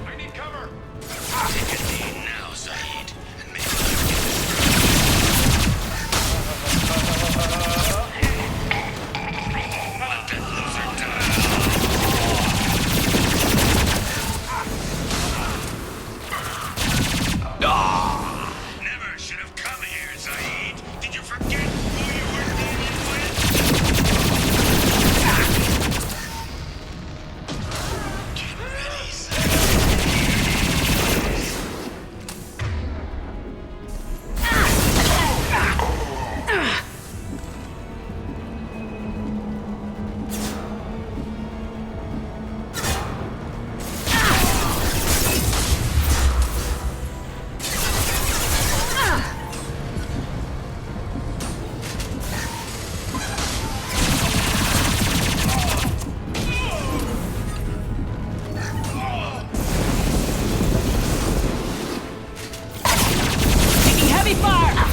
I need cover! Take a knee now, Zaid, and maybe let that loser die. Never should have come here, Zaid. Did you forget who you were dealing with? Get ready, Taking heavy fire!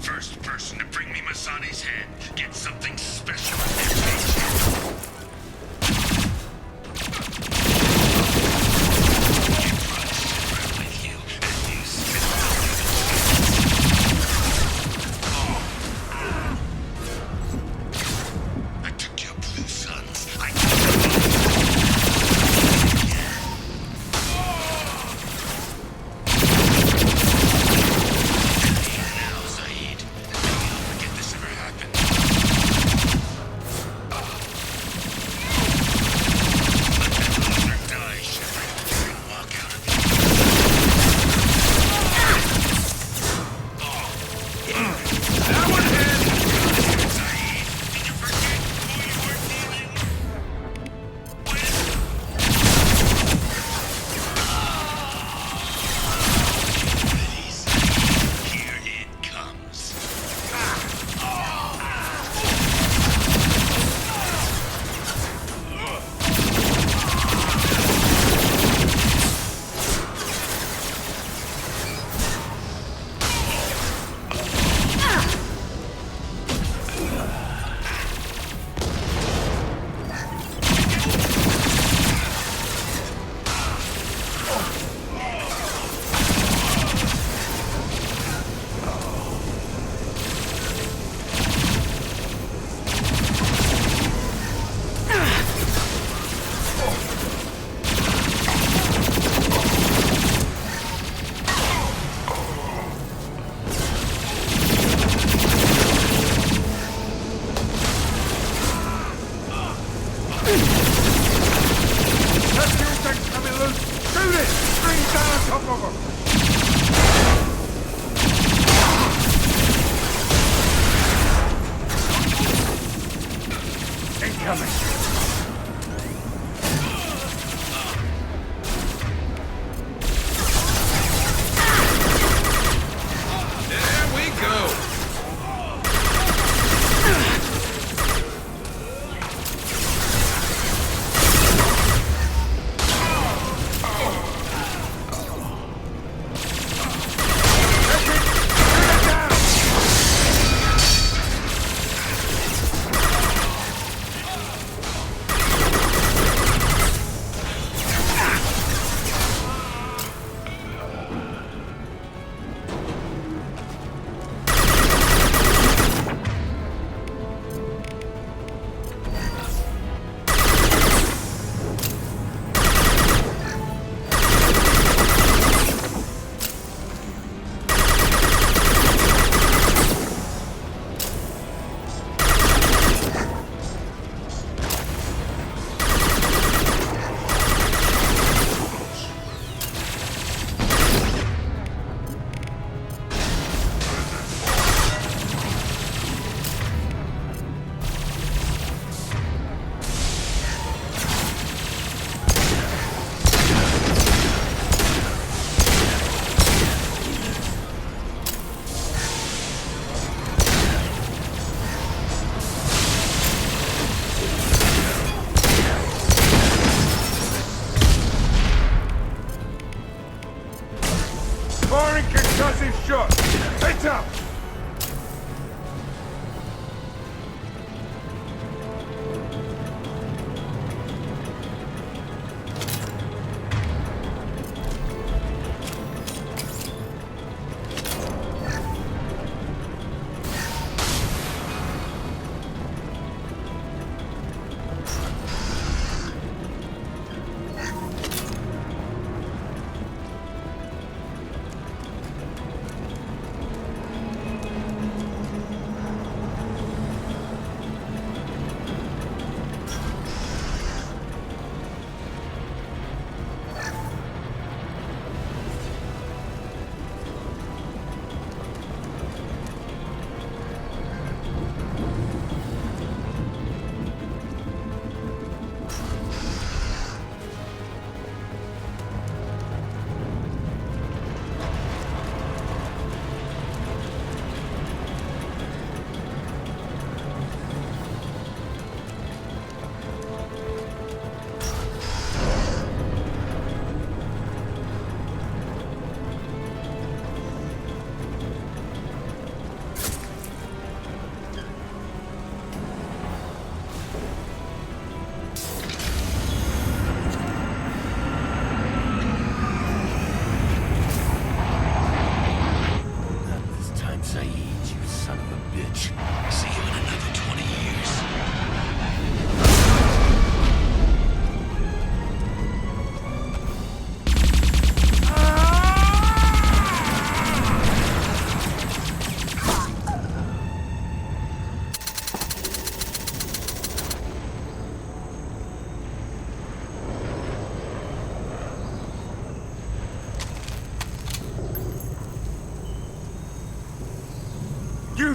First person to bring me Masani's head gets something special in their paycheck. You promised to bring with you, and you still don't have a chance. I took your blue sons. I took now, Zaid. Don't forget this ever happened. Let that loser die, Shepard, and walk out of here. That one hit! Zaid, did you forget who you were dealing with? Ready, Zaid? Here it comes. That's the thing coming loose! Shoot it! Bring down on top of them! Incoming!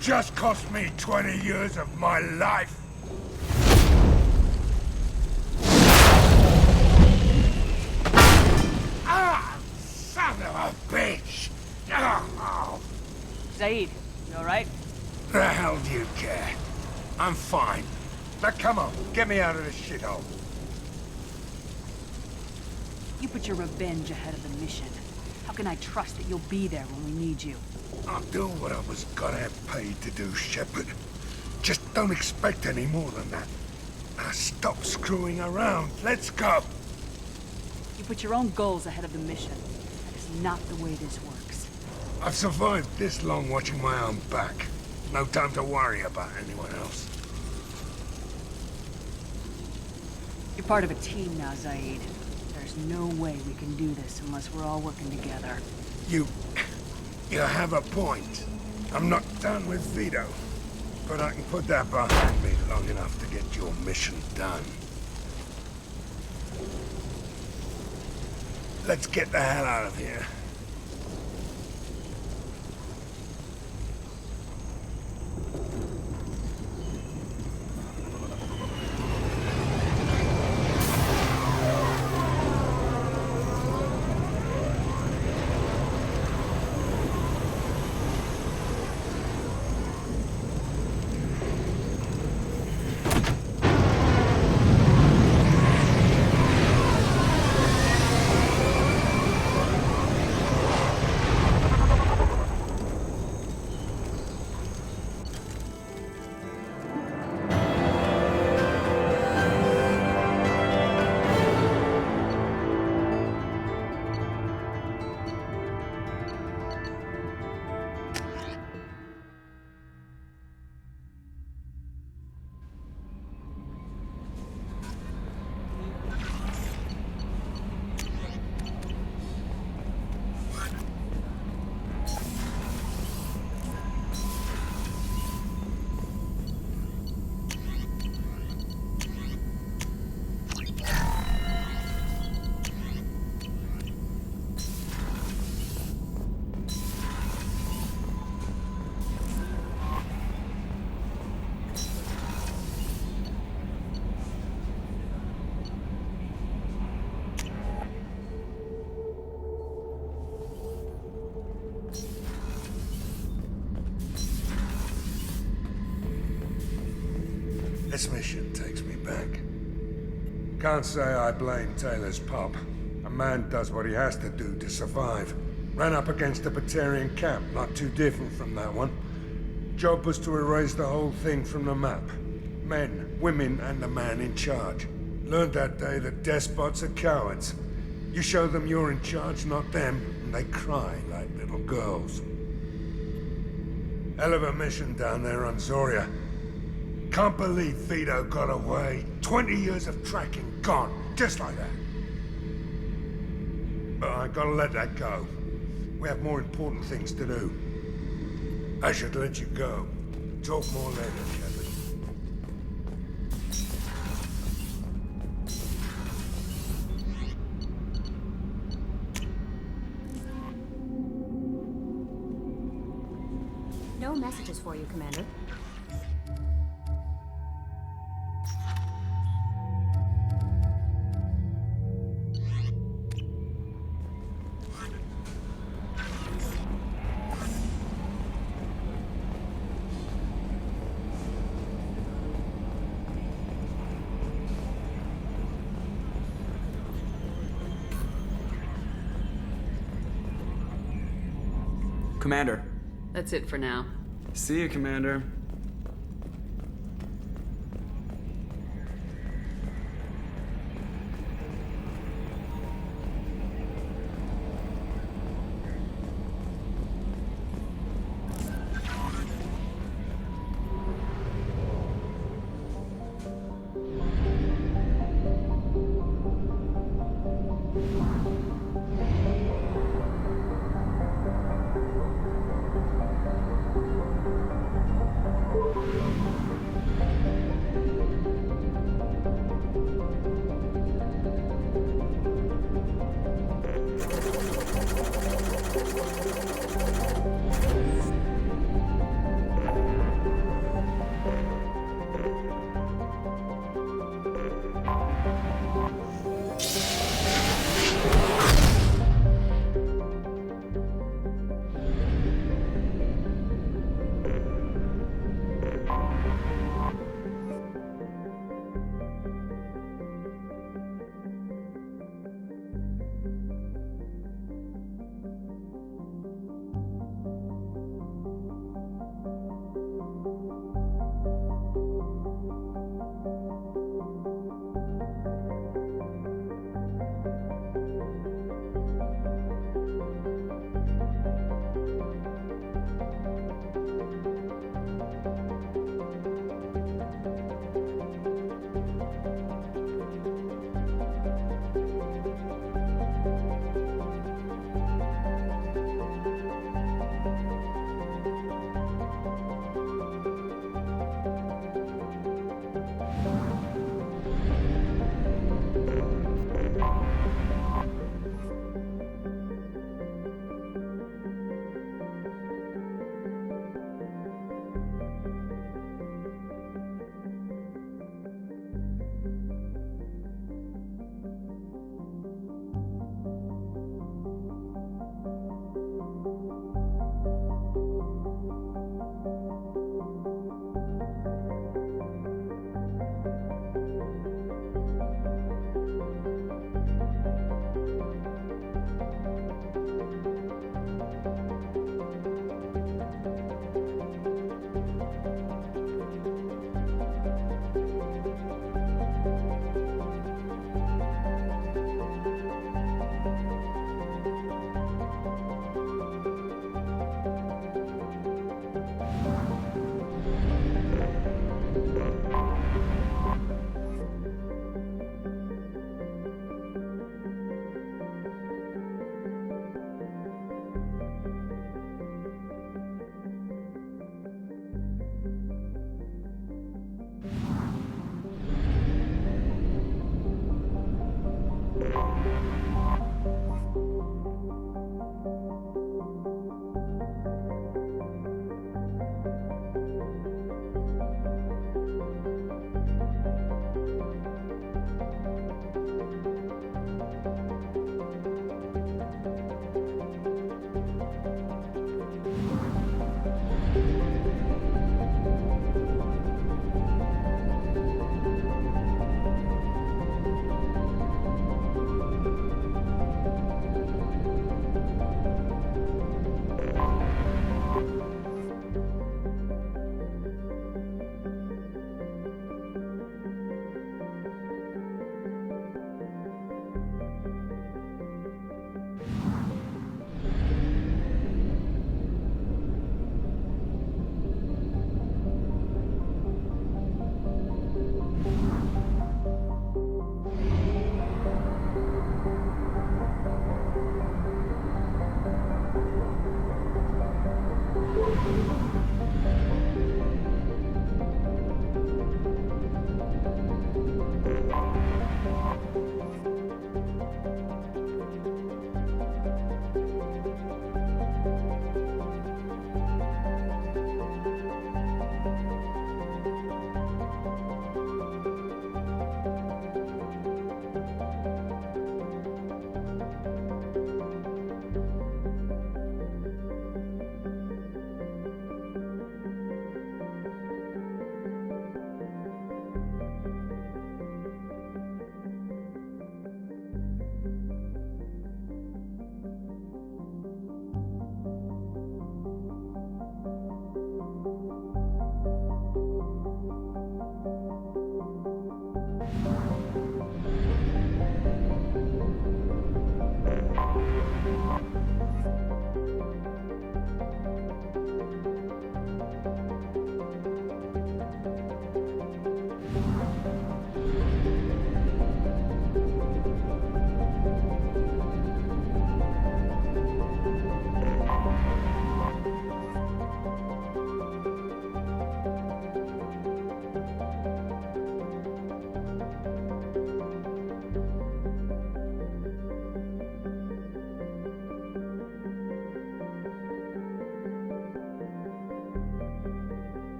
just cost me 20 years of my life. Ah, son of a bitch! Oh. Zaid, you alright? The hell do you care? I'm fine. Now come on, get me out of this shithole. You put your revenge ahead of the mission. How can I trust that you'll be there when we need you? I'll do what I was gonna have paid to do, Shepard. Just don't expect any more than that. Now stop screwing around. Let's go. You put your own goals ahead of the mission. That is not the way this works. I've survived this long watching my own back. No time to worry about anyone else. You're part of a team now, Zaid. There's no way we can do this unless we're all working together. You have a point. I'm not done with Vito, but I can put that behind me long enough to get your mission done. Let's get the hell out of here. This mission takes me back. Can't say I blame Taylor's pop. A man does what he has to do to survive. Ran up against a Batarian camp, not too different from that one. Job was to erase the whole thing from the map. Men, women, and the man in charge. Learned that day that despots are cowards. You show them you're in charge, not them, and they cry like little girls. Hell of a mission down there on Zoria. Can't believe Vito got away. 20 years of tracking gone, just like that. But I gotta let that go. We have more important things to do. I should let you go. Talk more later, Shepard. No messages for you, Commander. Commander. That's it for now. See you, Commander.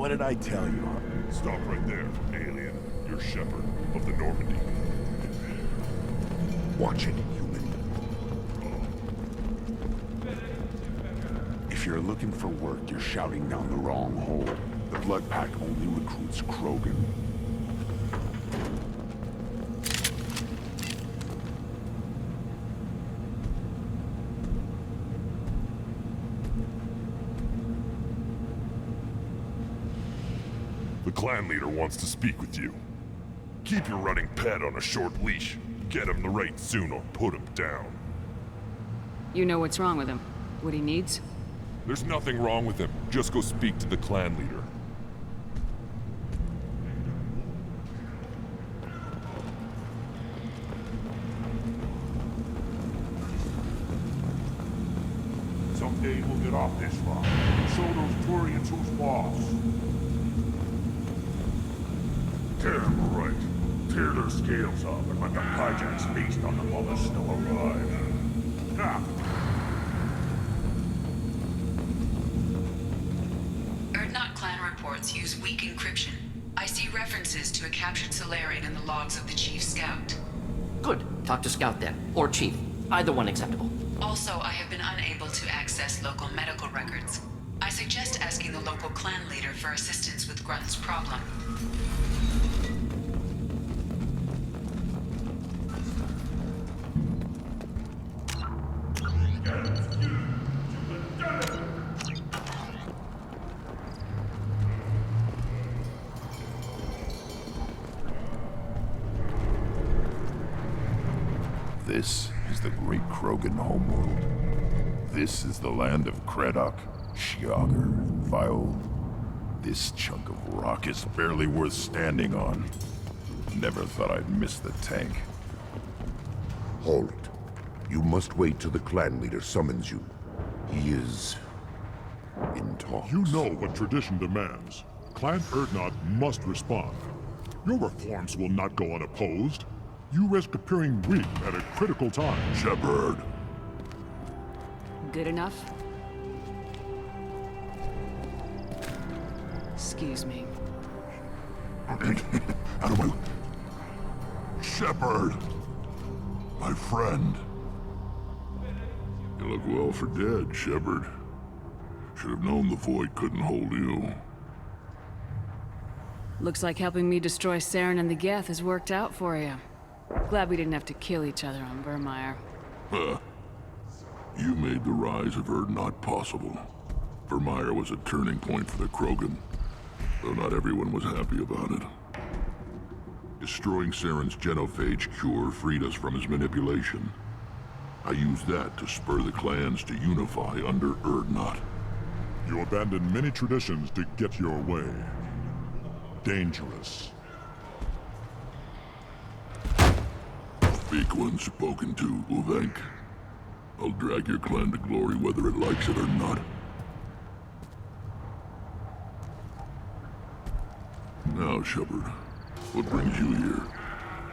What did I tell you? Stop right there, alien. You're Shepard of the Normandy. Watch it, human. If you're looking for work, you're shouting down the wrong hole. The Blood Pack only recruits Krogan. The clan leader wants to speak with you. Keep your running pet on a short leash. Get him the right soon or put him down. You know what's wrong with him? What he needs? There's nothing wrong with him. Just go speak to the clan leader. Someday we'll get off this rock and show those Turians who's boss. Damn right. Tear their scales off and let the Pyjax feast on them while they're still alive. Ha! Urdnot clan reports use weak encryption. I see references to a captured Solarian in the logs of the Chief Scout. Good. Talk to Scout then. Or Chief. Either one acceptable. Also, I have been unable to access local medical records. I suggest asking the local clan leader for assistance with Grunt's problem. This is the great Krogan homeworld. This is the land of Kredok, Shiagar, and Viol. This chunk of rock is barely worth standing on. Never thought I'd miss the tank. Hold it. You must wait till the clan leader summons you. He is in talks. You know what tradition demands. Clan Urdnot must respond. Your reforms will not go unopposed. You risk appearing weak at a critical time. Shepard. Good enough? Excuse me. Out of my... Shepard! My friend. You look well for dead, Shepard. Should have known the Void couldn't hold you. Looks like helping me destroy Saren and the Geth has worked out for you. Glad we didn't have to kill each other on Vermeer. Huh. You made the rise of Urdnot possible. Vermeer was a turning point for the Krogan, though not everyone was happy about it. Destroying Saren's genophage cure freed us from his manipulation. I used that to spur the clans to unify under Urdnot. You abandoned many traditions to get your way. Dangerous. Speak when spoken to, Uvenk. I'll drag your clan to glory whether it likes it or not. Now, Shepard, what brings you here?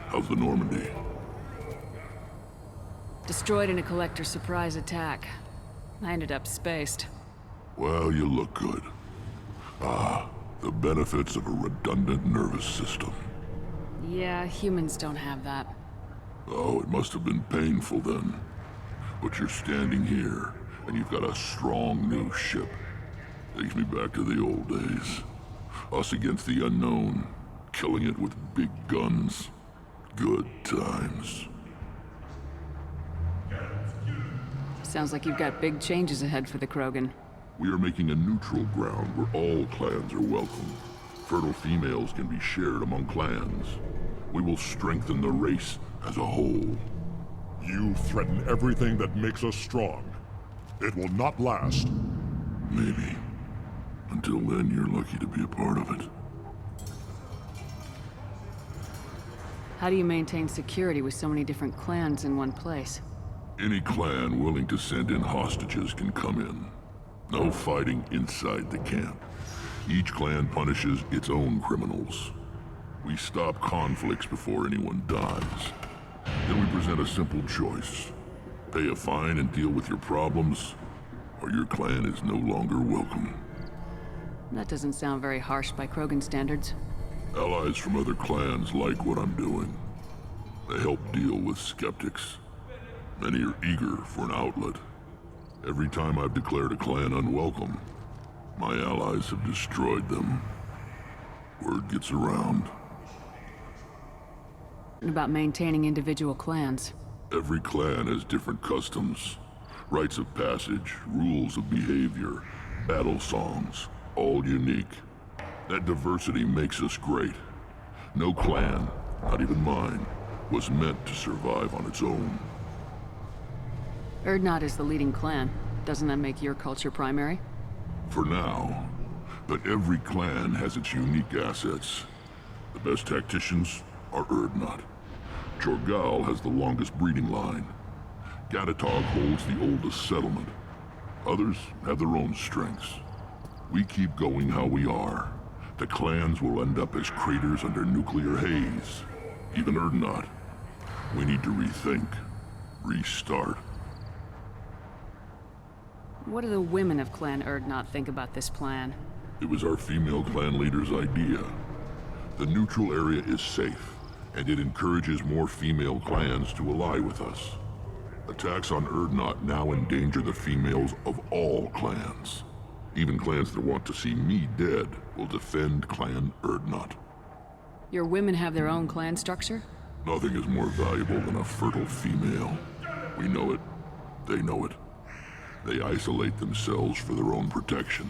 How's the Normandy? Destroyed in a Collector surprise attack. I ended up spaced. Well, you look good. Ah, the benefits of a redundant nervous system. Yeah, humans don't have that. Oh, it must have been painful then. But you're standing here, and you've got a strong new ship. Takes me back to the old days. Us against the unknown, killing it with big guns. Good times. Sounds like you've got big changes ahead for the Krogan. We are making a neutral ground where all clans are welcome. Fertile females can be shared among clans. We will strengthen the race as a whole. You threaten everything that makes us strong. It will not last. Maybe. Until then, you're lucky to be a part of it. How do you maintain security with so many different clans in one place? Any clan willing to send in hostages can come in. No fighting inside the camp. Each clan punishes its own criminals. We stop conflicts before anyone dies. Then we present a simple choice. Pay a fine and deal with your problems, or your clan is no longer welcome. That doesn't sound very harsh by Krogan standards. Allies from other clans like what I'm doing. They help deal with skeptics. Many are eager for an outlet. Every time I've declared a clan unwelcome, my allies have destroyed them. Word gets around. And about maintaining individual clans. Every clan has different customs, rites of passage, rules of behavior, battle songs, all unique. That diversity makes us great. No clan, not even mine, was meant to survive on its own. Urdnot is the leading clan. Doesn't that make your culture primary? For now. But every clan has its unique assets. The best tacticians are Urdnot. Jorgal has the longest breeding line. Gatatog holds the oldest settlement. Others have their own strengths. We keep going how we are. The clans will end up as craters under nuclear haze. Even Urdnot. We need to rethink. Restart. What do the women of Clan Urdnot think about this plan? It was our female clan leader's idea. The neutral area is safe, and it encourages more female clans to ally with us. Attacks on Urdnot now endanger the females of all clans. Even clans that want to see me dead will defend Clan Urdnot. Your women have their own clan structure? Nothing is more valuable than a fertile female. We know it. They know it. They isolate themselves for their own protection.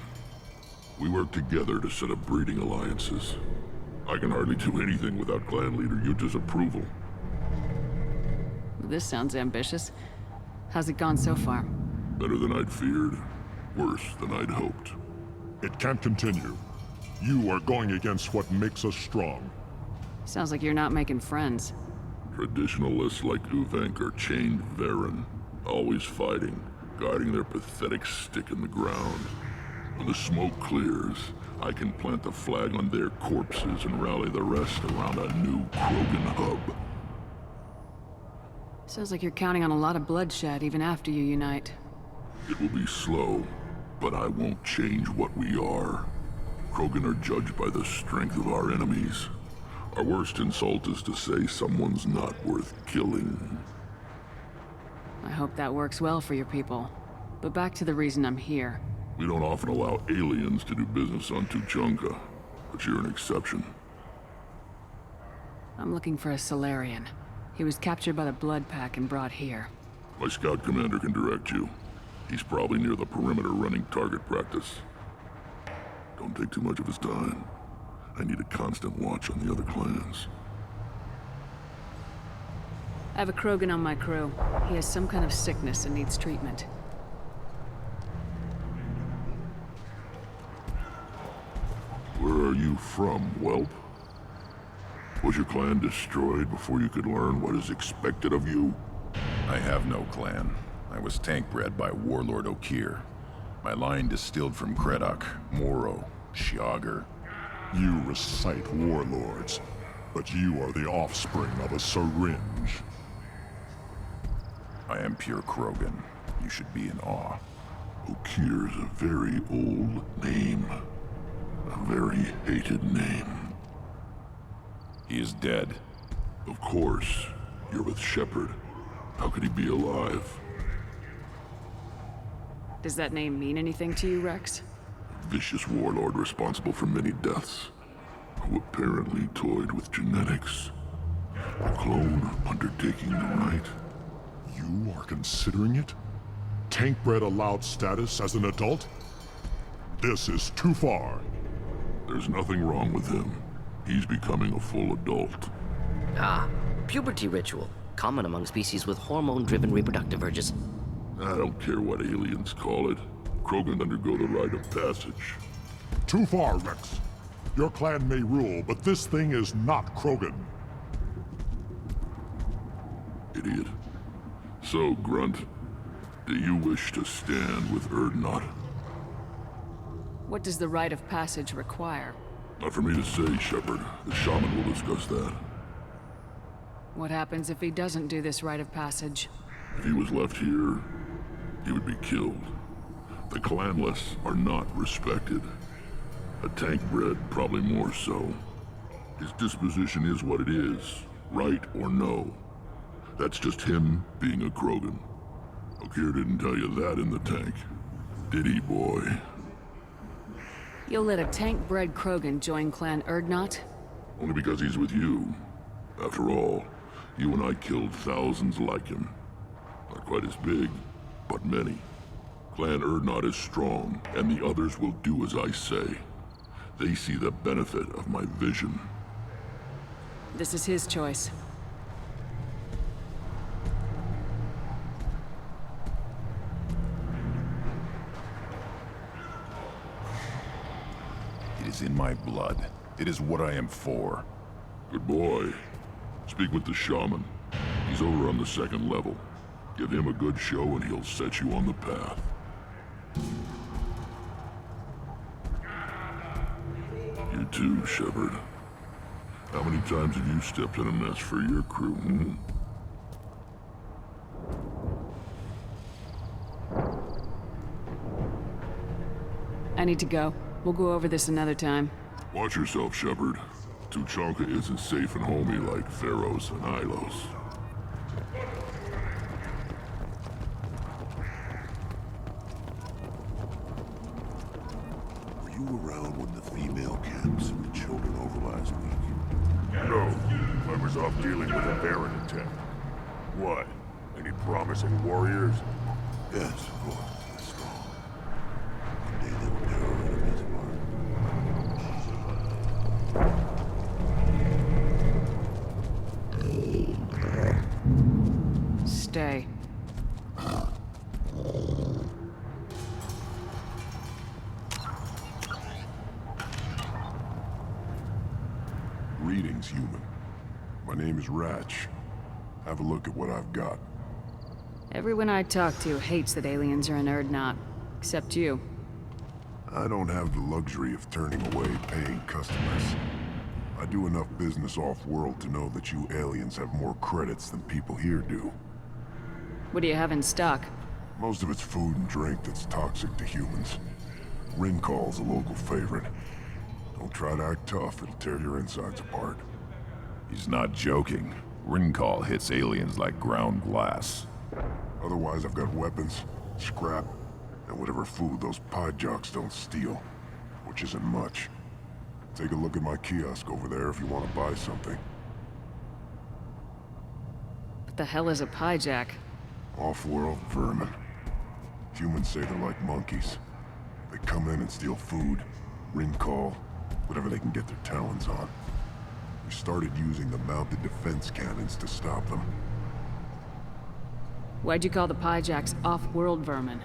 We work together to set up breeding alliances. I can hardly do anything without clan leader Yuta's approval. This sounds ambitious. How's it gone so far? Better than I'd feared. Worse than I'd hoped. It can't continue. You are going against what makes us strong. Sounds like you're not making friends. Traditionalists like Uvenk are chained Varen, always fighting, guarding their pathetic stick in the ground. When the smoke clears, I can plant the flag on their corpses and rally the rest around a new Krogan hub. Sounds like you're counting on a lot of bloodshed even after you unite. It will be slow, but I won't change what we are. Krogan are judged by the strength of our enemies. Our worst insult is to say someone's not worth killing. I hope that works well for your people. But back to the reason I'm here. We don't often allow aliens to do business on Tuchanka, but you're an exception. I'm looking for a Salarian. He was captured by the Blood Pack and brought here. My scout commander can direct you. He's probably near the perimeter running target practice. Don't take too much of his time. I need a constant watch on the other clans. I have a Krogan on my crew. He has some kind of sickness and needs treatment. Where are you from, whelp? Was your clan destroyed before you could learn what is expected of you? I have no clan. I was tank bred by Warlord Okeer. My line distilled from Kredok, Moro, Shiagar. You recite warlords, but you are the offspring of a syringe. I am pure Krogan. You should be in awe. Okeer's a very old name. A very hated name. He is dead. Of course. You're with Shepard. How could he be alive? Does that name mean anything to you, Rex? A vicious warlord responsible for many deaths, who apparently toyed with genetics. A clone undertaking the right. You are considering it? Tank-bred allowed status as an adult? This is too far. There's nothing wrong with him. He's becoming a full adult. Ah, puberty ritual. Common among species with hormone-driven reproductive urges. I don't care what aliens call it. Krogan undergo the rite of passage. Too far, Rex. Your clan may rule, but this thing is not Krogan. Idiot. So, Grunt, do you wish to stand with Urdnot? What does the rite of passage require? Not for me to say, Shepard. The shaman will discuss that. What happens if he doesn't do this rite of passage? If he was left here, he would be killed. The clanless are not respected. A tank bred, probably more so. His disposition is what it is, right or no. That's just him being a Krogan. Okeer didn't tell you that in the tank, did he, boy? You'll let a tank-bred Krogan join Clan Urdnot? Only because he's with you. After all, you and I killed thousands like him. Not quite as big, but many. Clan Urdnot is strong, and the others will do as I say. They see the benefit of my vision. This is his choice. It is in my blood. It is what I am for. Good boy. Speak with the shaman. He's over on the second level. Give him a good show and he'll set you on the path. You too, Shepard. How many times have you stepped in a mess for your crew, hmm? I need to go. We'll go over this another time. Watch yourself, Shepard. Tuchanka isn't safe and homey like Theros and Ilos. Were you around when the female camps and the children over last week? No. I was off dealing with a Baron attempt. What? Any promising warriors? Yes, of course. They're strong. One day they will tear our enemies apart. Stay. Greetings, human. My name is Ratch. Have a look at what I've got. Everyone I talk to hates that aliens are in Urdnot. Except you. I don't have the luxury of turning away paying customers. I do enough business off-world to know that you aliens have more credits than people here do. What do you have in stock? Most of it's food and drink that's toxic to humans. Ringcall's a local favorite. Don't try to act tough, it'll tear your insides apart. He's not joking. Ringcall hits aliens like ground glass. Otherwise, I've got weapons, scrap, and whatever food those pie jocks don't steal. Which isn't much. Take a look at my kiosk over there if you want to buy something. What the hell is a pyjak? Off-world vermin. Humans say they're like monkeys. They come in and steal food, ringcall, whatever they can get their talons on. We started using the mounted defense cannons to stop them. Why'd you call the pyjaks off-world vermin?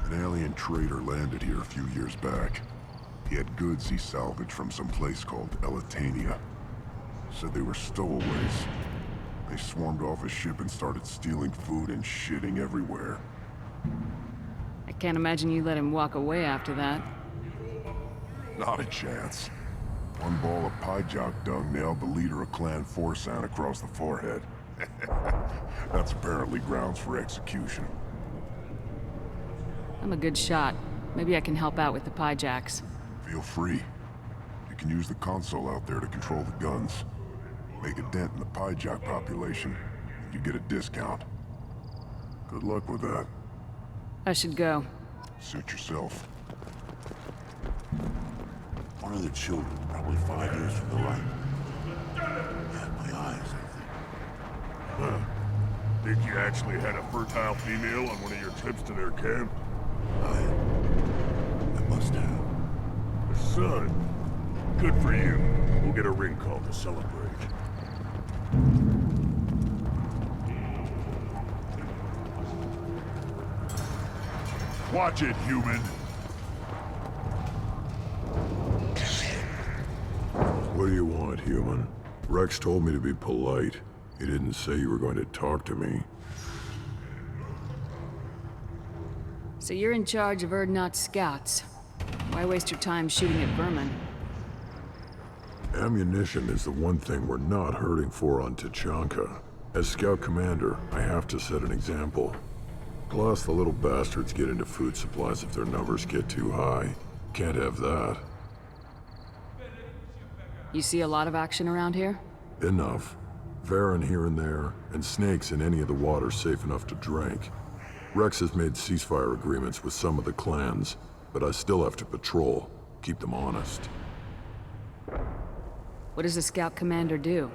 An alien trader landed here a few years back. He had goods he salvaged from some place called Elitania. Said they were stowaways. They swarmed off his ship and started stealing food and shitting everywhere. I can't imagine you let him walk away after that. Not a chance. One ball of pyjak dung nailed the leader of Clan Forsan across the forehead. That's apparently grounds for execution. I'm a good shot. Maybe I can help out with the pyjaks. Feel free. You can use the console out there to control the guns. Make a dent in the pyjak population, and you get a discount. Good luck with that. I should go. Suit yourself. One of the children, probably 5 years from the right. Had my eyes, I think. Huh. Think you actually had a fertile female on one of your trips to their camp? I must have. A son. Good for you. We'll get a ring call to celebrate. Watch it, human. What do you want, human? Rex told me to be polite. He didn't say you were going to talk to me. So you're in charge of Urdnot scouts. Why waste your time shooting at vermin? Ammunition is the one thing we're not hurting for on Tuchanka. As scout commander, I have to set an example. Plus, the little bastards get into food supplies if their numbers get too high. Can't have that. You see a lot of action around here? Enough. Varen here and there, and snakes in any of the water safe enough to drink. Rex has made ceasefire agreements with some of the clans, but I still have to patrol, keep them honest. What does the Scout Commander do?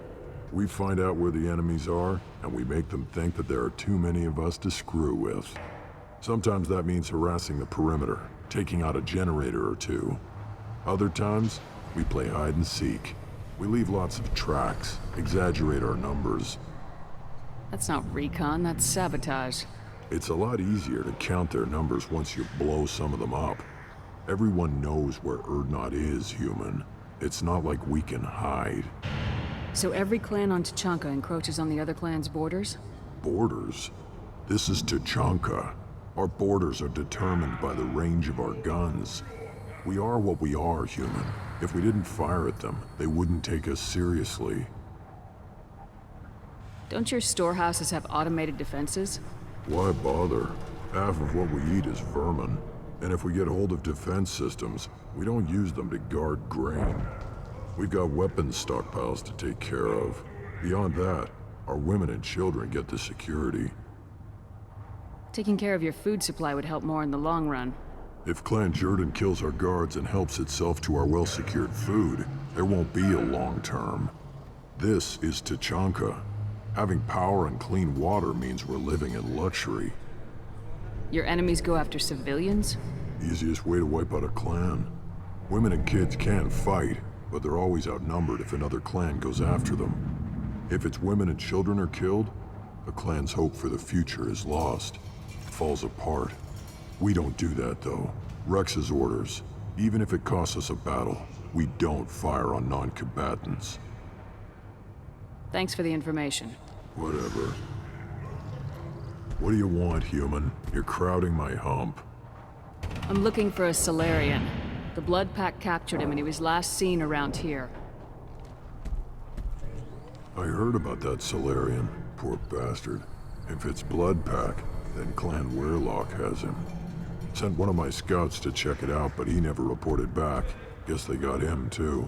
We find out where the enemies are, and we make them think that there are too many of us to screw with. Sometimes that means harassing the perimeter, taking out a generator or two. Other times, we play hide and seek. We leave lots of tracks, exaggerate our numbers. That's not recon, that's sabotage. It's a lot easier to count their numbers once you blow some of them up. Everyone knows where Urdnot is, human. It's not like we can hide. So every clan on Tuchanka encroaches on the other clan's borders? Borders? This is Tuchanka. Our borders are determined by the range of our guns. We are what we are, human. If we didn't fire at them, they wouldn't take us seriously. Don't your storehouses have automated defenses? Why bother? Half of what we eat is vermin. And if we get hold of defense systems, we don't use them to guard grain. We've got weapons stockpiles to take care of. Beyond that, our women and children get the security. Taking care of your food supply would help more in the long run. If Clan Jordan kills our guards and helps itself to our well-secured food, there won't be a long term. This is Tuchanka. Having power and clean water means we're living in luxury. Your enemies go after civilians? Easiest way to wipe out a clan. Women and kids can fight, but they're always outnumbered if another clan goes after them. If its women and children are killed, a clan's hope for the future is lost. It falls apart. We don't do that, though. Rex's orders. Even if it costs us a battle, we don't fire on non-combatants. Thanks for the information. Whatever. What do you want, human? You're crowding my hump. I'm looking for a Solarian. The Blood Pack captured him and he was last seen around here. I heard about that Solarian. Poor bastard. If it's Blood Pack, then Clan Weirlock has him. Sent one of my scouts to check it out, but he never reported back. Guess they got him, too.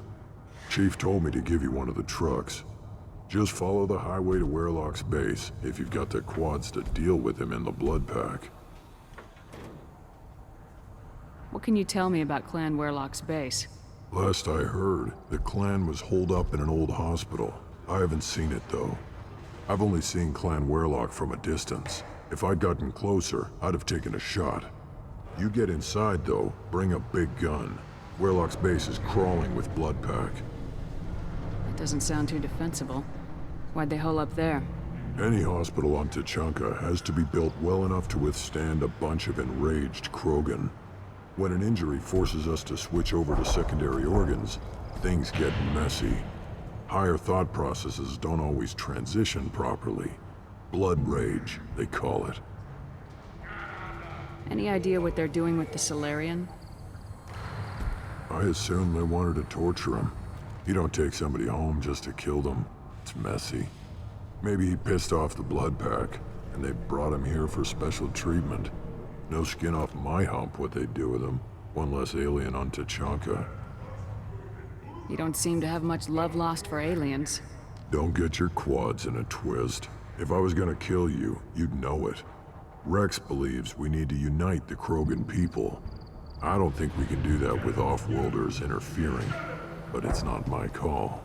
Chief told me to give you one of the trucks. Just follow the highway to Weirlock's base, if you've got the quads to deal with him in the Blood Pack. What can you tell me about Clan Weirlock's base? Last I heard, the clan was holed up in an old hospital. I haven't seen it, though. I've only seen Clan Weirlock from a distance. If I'd gotten closer, I'd have taken a shot. You get inside, though, bring a big gun. Weirlock's base is crawling with Blood Pack. That doesn't sound too defensible. Why'd they hole up there? Any hospital on Tuchanka has to be built well enough to withstand a bunch of enraged Krogan. When an injury forces us to switch over to secondary organs, things get messy. Higher thought processes don't always transition properly. Blood rage, they call it. Any idea what they're doing with the Solarian? I assume they wanted to torture him. You don't take somebody home just to kill them. It's messy. Maybe he pissed off the Blood Pack, and they brought him here for special treatment. No skin off my hump what they'd do with him. One less alien on Tuchanka. You don't seem to have much love lost for aliens. Don't get your quads in a twist. If I was gonna kill you, you'd know it. Rex believes we need to unite the Krogan people. I don't think we can do that with off-worlders interfering, but it's not my call.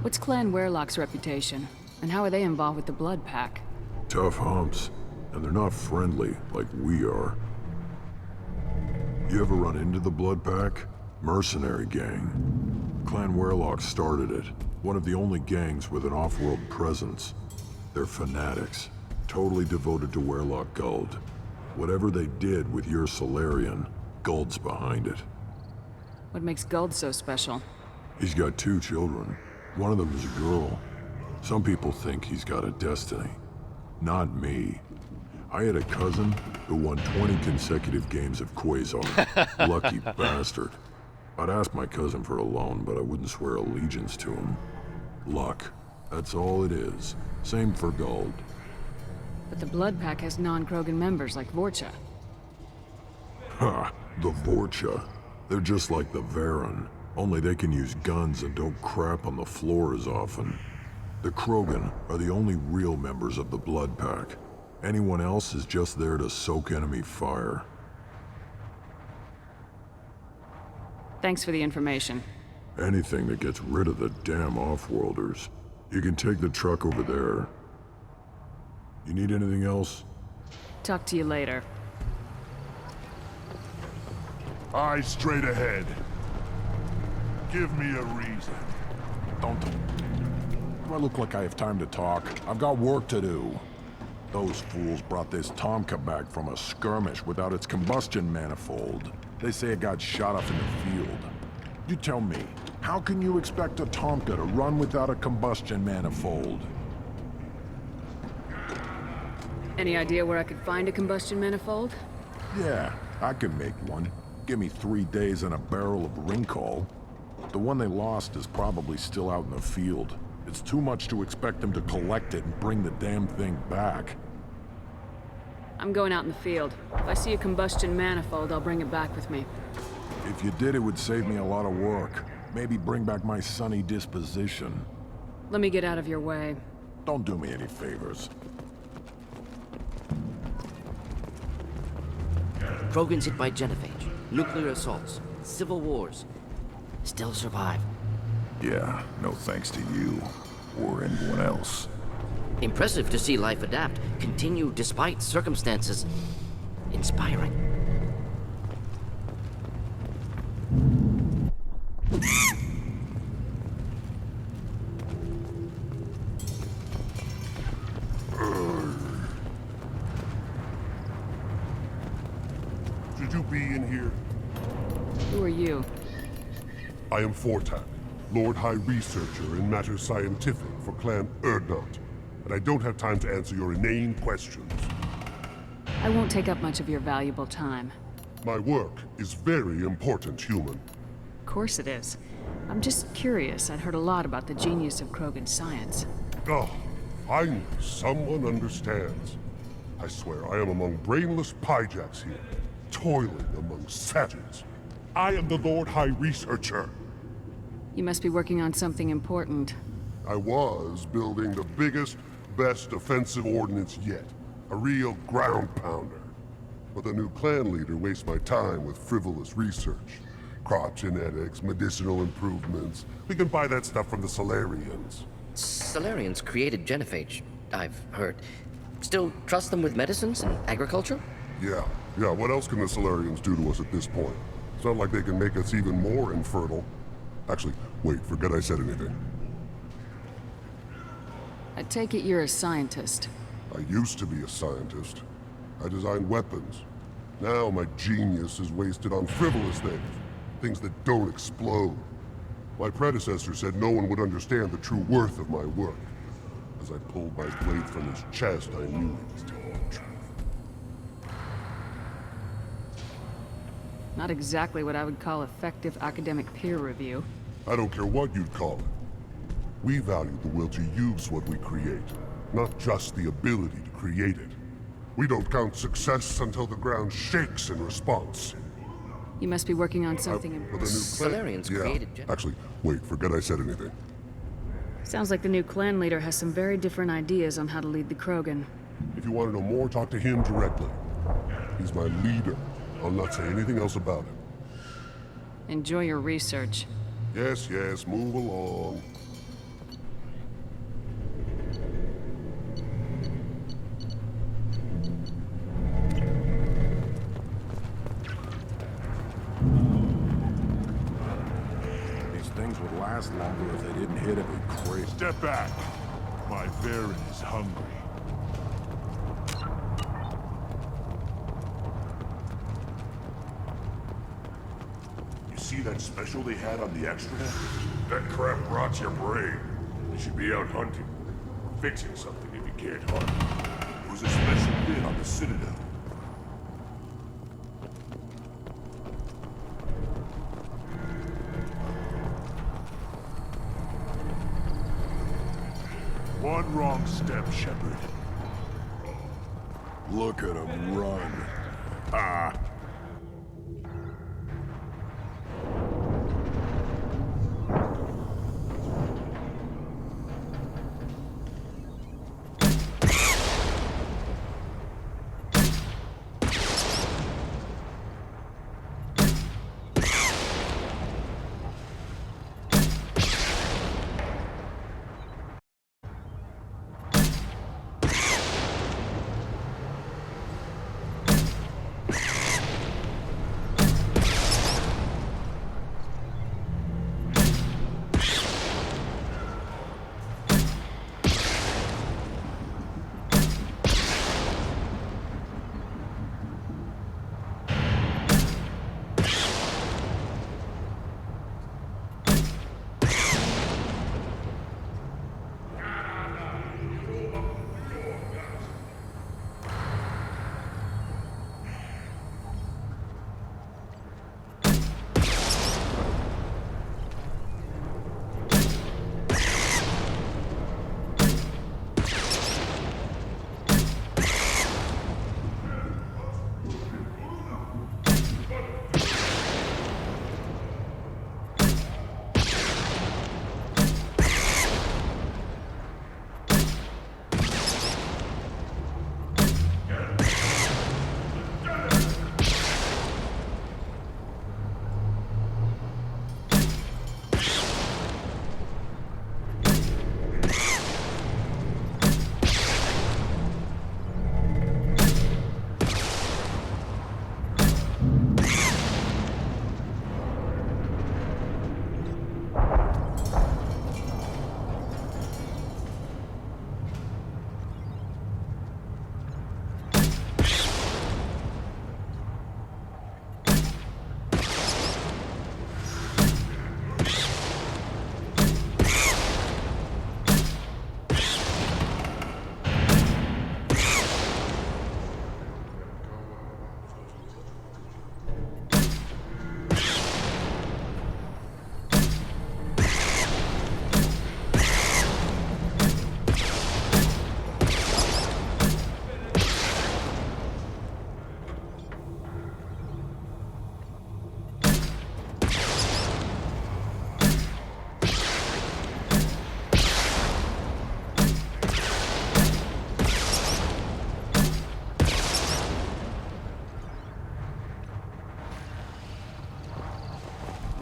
What's Clan Weirlock's reputation? And how are they involved with the Blood Pack? Tough humps, and they're not friendly like we are. You ever run into the Blood Pack? Mercenary gang. Clan Weirlock started it. One of the only gangs with an off-world presence. They're fanatics, totally devoted to Weirlock Guld. Whatever they did with your Solarian, Guld's behind it. What makes Guld so special? He's got 2 children. One of them is a girl. Some people think he's got a destiny. Not me. I had a cousin who won 20 consecutive games of Quasar. Lucky bastard. I'd ask my cousin for a loan, but I wouldn't swear allegiance to him. Luck. That's all it is. Same for Guld. But the Blood Pack has non-Krogan members like Vorcha. Ha! The Vorcha. They're just like the Varen. Only they can use guns and don't crap on the floor as often. The Krogan are the only real members of the Blood Pack. Anyone else is just there to soak enemy fire. Thanks for the information. Anything that gets rid of the damn off-worlders. You can take the truck over there. You need anything else? Talk to you later. Eyes straight ahead. Give me a reason. Don't. Do I look like I have time to talk? I've got work to do. Those fools brought this Tomka back from a skirmish without its combustion manifold. They say it got shot off in the field. You tell me, how can you expect a Tomka to run without a combustion manifold? Any idea where I could find a combustion manifold? Yeah, I can make one. Give me 3 days and a barrel of Rincol. The one they lost is probably still out in the field. It's too much to expect them to collect it and bring the damn thing back. I'm going out in the field. If I see a combustion manifold, I'll bring it back with me. If you did, it would save me a lot of work. Maybe bring back my sunny disposition. Let me get out of your way. Don't do me any favors. Krogans hit by genophage, nuclear assaults, civil wars. Still survive. Yeah, no thanks to you. Or anyone else. Impressive to see life adapt, continue despite circumstances. Inspiring. Should you be in here? Who are you? I am Fortak, Lord High Researcher in matters scientific for Clan Urdnot, and I don't have time to answer your inane questions. I won't take up much of your valuable time. My work is very important, human. Of course it is. I'm just curious. I'd heard a lot about the genius of Krogan science. Oh, finally, someone understands. I swear I am among brainless pyjacks here, toiling among savages. I am the Lord High Researcher. You must be working on something important. I was building the biggest, best offensive ordnance yet. A real ground pounder. But the new clan leader wastes my time with frivolous research. Crop genetics, medicinal improvements. We can buy that stuff from the Solarians. Solarians created genophage, I've heard. Still trust them with medicines and agriculture? Yeah. What else can the Solarians do to us at this point? It's not like they can make us even more infertile. Actually, wait, forget I said anything. I take it you're a scientist. I used to be a scientist. I designed weapons. Now my genius is wasted on frivolous things. Things that don't explode. My predecessor said no one would understand the true worth of my work. As I pulled my blade from his chest, I knew he was telling the truth. Not exactly what I would call effective academic peer review. I don't care what you'd call it. We value the will to use what we create, not just the ability to create it. We don't count success until the ground shakes in response. You must be working on something important. Solarians created Actually, wait, forget I said anything. Sounds like the new clan leader has some very different ideas on how to lead the Krogan. If you want to know more, talk to him directly. He's my leader. I'll not say anything else about him. Enjoy your research. Yes, move along. These things would last longer if they didn't hit every crate. Step back. My Baron is hungry. See that special they had on the extra? That crap rots your brain. You should be out hunting. Fixing something if you can't hunt. It was a special bid on the Citadel. One wrong step, Shepard. Look at him run.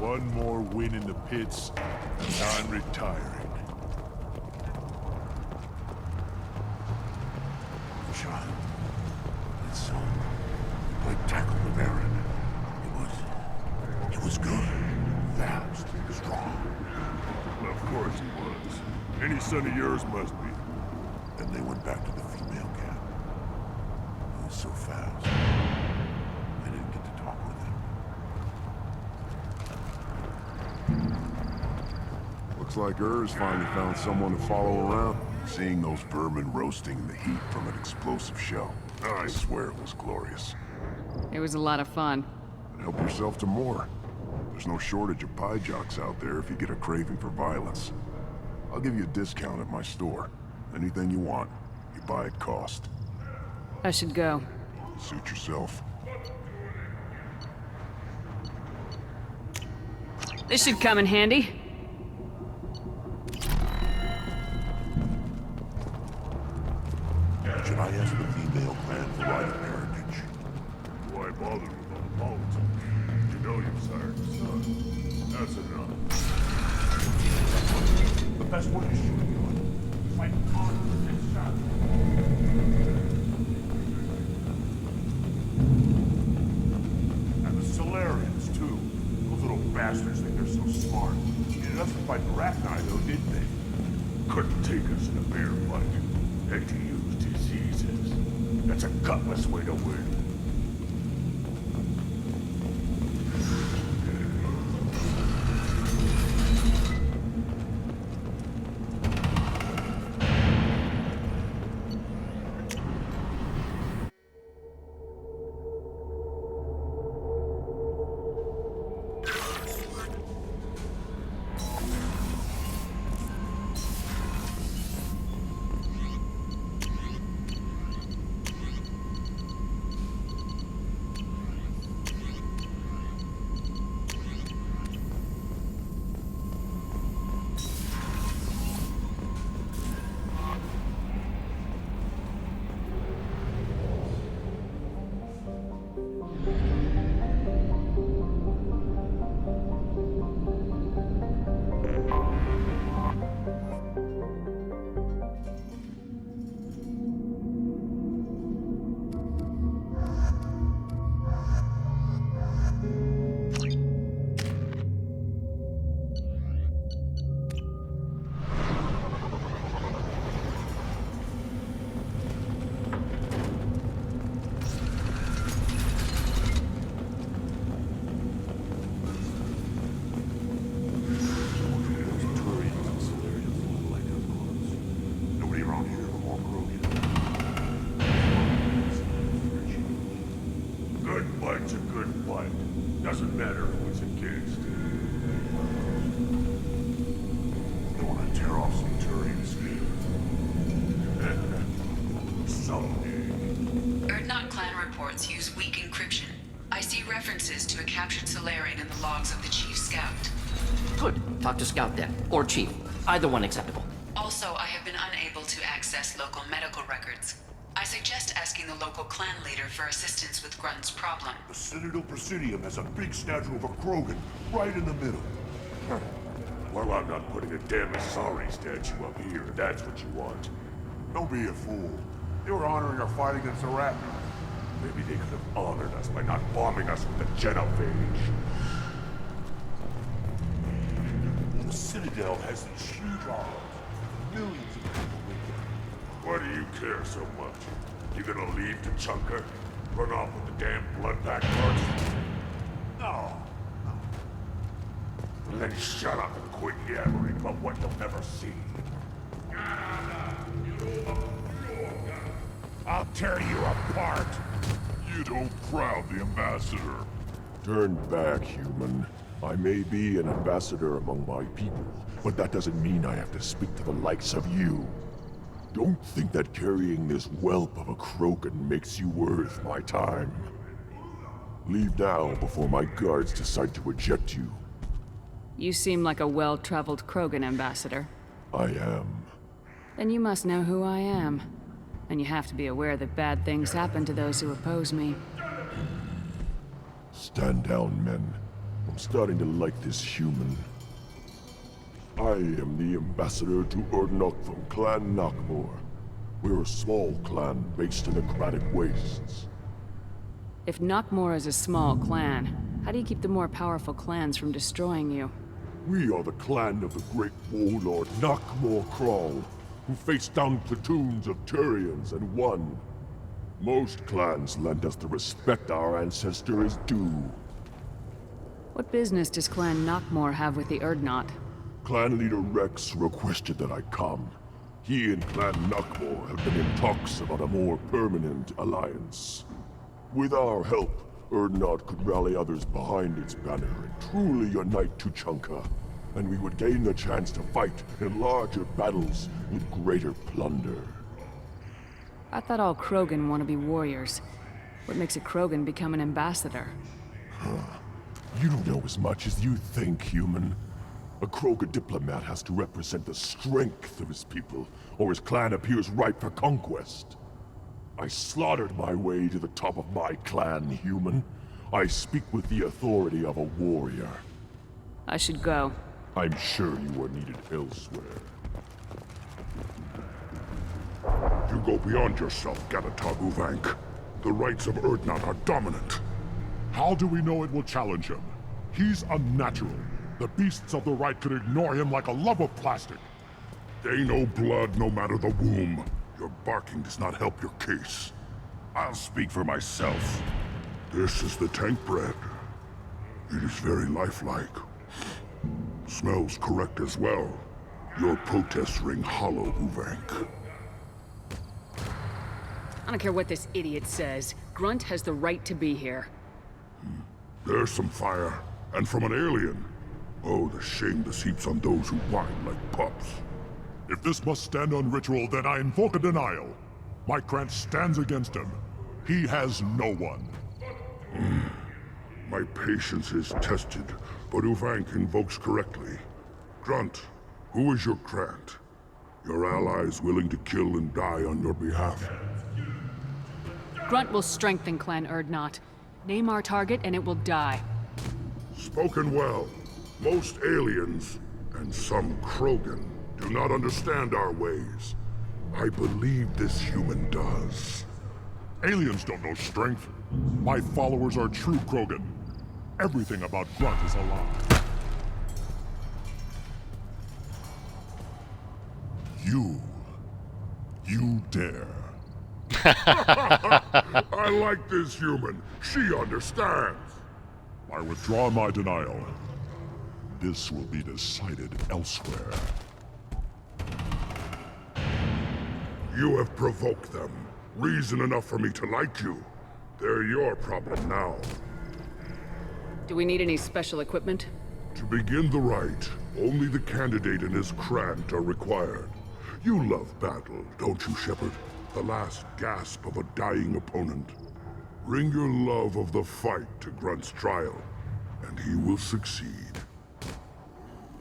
One more win in the pits, and I'm retiring. Shot. And so, I tackled the Baron. It was good. Fast. Strong. Of course he was. Any son of yours must be. Then they went back to the female camp. It was so fast. I didn't get to talk with him. Looks like Urs finally found someone to follow around. Seeing those vermin roasting in the heat from an explosive shell, I swear it was glorious. It was a lot of fun. Help yourself to more. There's no shortage of pie jocks out there if you get a craving for violence. I'll give you a discount at my store. Anything you want, you buy at cost. I should go. Suit yourself. This should come in handy. Should I ask the female clan for right of parentage? Why bother with all the politics? You know you've sired a son. That's enough. The best way to shoot you. Fight hard for this shot. And the Solarians, too. Those little bastards think they're so smart. Needed us to fight the Rachni, though, didn't they? Couldn't take us in a fair fight. Had to use diseases. That's a gutless way to win. Doesn't matter who it's against. They want to tear off some Turian skin. Someday. Erdnot clan reports use weak encryption. I see references to a captured Solarian in the logs of the Chief Scout. Good. Talk to Scout then. Or Chief. Either one acceptable. Also, I have been unable to access local medical records. I suggest asking the local clan leader for assistance with Grunt's problem. The Citadel Presidium has a big statue of a Krogan right in the middle. Well, I'm not putting a damn Asari statue up here, if that's what you want. Don't be a fool. They were honoring our fight against the Arachni. Maybe they could have honored us by not bombing us with the Genophage. The Citadel has these huge arms. Millions of people with them. Why do you care so much? You gonna leave Tuchanka? Run off with the damn blood pack first? No. Then shut up and quit yammering about what you'll never see. I'll tear you apart. You don't crowd the ambassador. Turn back, human. I may be an ambassador among my people, but that doesn't mean I have to speak to the likes of you. Don't think that carrying this whelp of a Krogan makes you worth my time. Leave now before my guards decide to eject you. You seem like a well-traveled Krogan ambassador. I am. Then you must know who I am. And you have to be aware that bad things happen to those who oppose me. Stand down, men, I'm starting to like this human. I am the ambassador to Urdnot from Clan Knockmore. We're a small clan based in Aquatic Wastes. If Knockmore is a small clan, how do you keep the more powerful clans from destroying you? We are the clan of the great warlord Knockmore Crawl, who faced down platoons of Turians and won. Most clans lend us the respect our ancestor is due. What business does Clan Knockmore have with the Urdnot? Clan leader Rex requested that I come. He and Clan Knockmore have been in talks about a more permanent alliance. With our help, Urdnot could rally others behind its banner and truly unite Tuchanka, and we would gain the chance to fight in larger battles with greater plunder. I thought all Krogan want to be warriors. What makes a Krogan become an ambassador? You don't know as much as you think, human. A Krogan diplomat has to represent the strength of his people, or his clan appears ripe for conquest. I slaughtered my way to the top of my clan, human. I speak with the authority of a warrior. I should go. I'm sure you are needed elsewhere. You go beyond yourself, Gatatog Uvank. The rights of Urdnot are dominant. How do we know it will challenge him? He's unnatural. The beasts of the right could ignore him like a lump of plastic. They know blood no matter the womb. Your barking does not help your case. I'll speak for myself. This is the tank bread. It is very lifelike. Smells correct as well. Your protests ring hollow, Uvank. I don't care what this idiot says. Grunt has the right to be here. There's some fire, and from an alien. Oh, the shame this heaps on those who whine like pups. If this must stand on ritual, then I invoke a denial. Mike Grant stands against him. He has no one. My patience is tested, but Uvank invokes correctly. Grunt, who is your Grant? Your allies willing to kill and die on your behalf? Grunt will strengthen Clan Urdnot. Name our target and it will die. Spoken well. Most aliens, and some Krogan, do not understand our ways. I believe this human does. Aliens don't know strength. My followers are true Krogan. Everything about Grunt is a lie. You dare. I like this human. She understands. I withdraw my denial. This will be decided elsewhere. You have provoked them. Reason enough for me to like you. They're your problem now. Do we need any special equipment? To begin the rite, only the candidate and his Krant are required. You love battle, don't you, Shepard? The last gasp of a dying opponent. Bring your love of the fight to Grunt's trial, and he will succeed.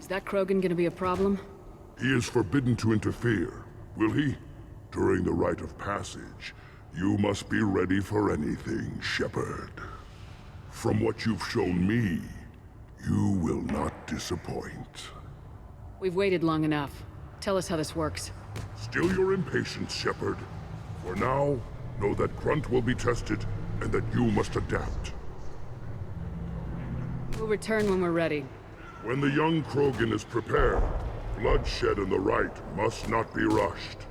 Is that Krogan gonna be a problem? He is forbidden to interfere, will he? During the rite of passage, you must be ready for anything, Shepard. From what you've shown me, you will not disappoint. We've waited long enough. Tell us how this works. Still your impatience, Shepard. For now, know that Grunt will be tested, and that you must adapt. We'll return when we're ready. When the young Krogan is prepared, bloodshed in the rite must not be rushed.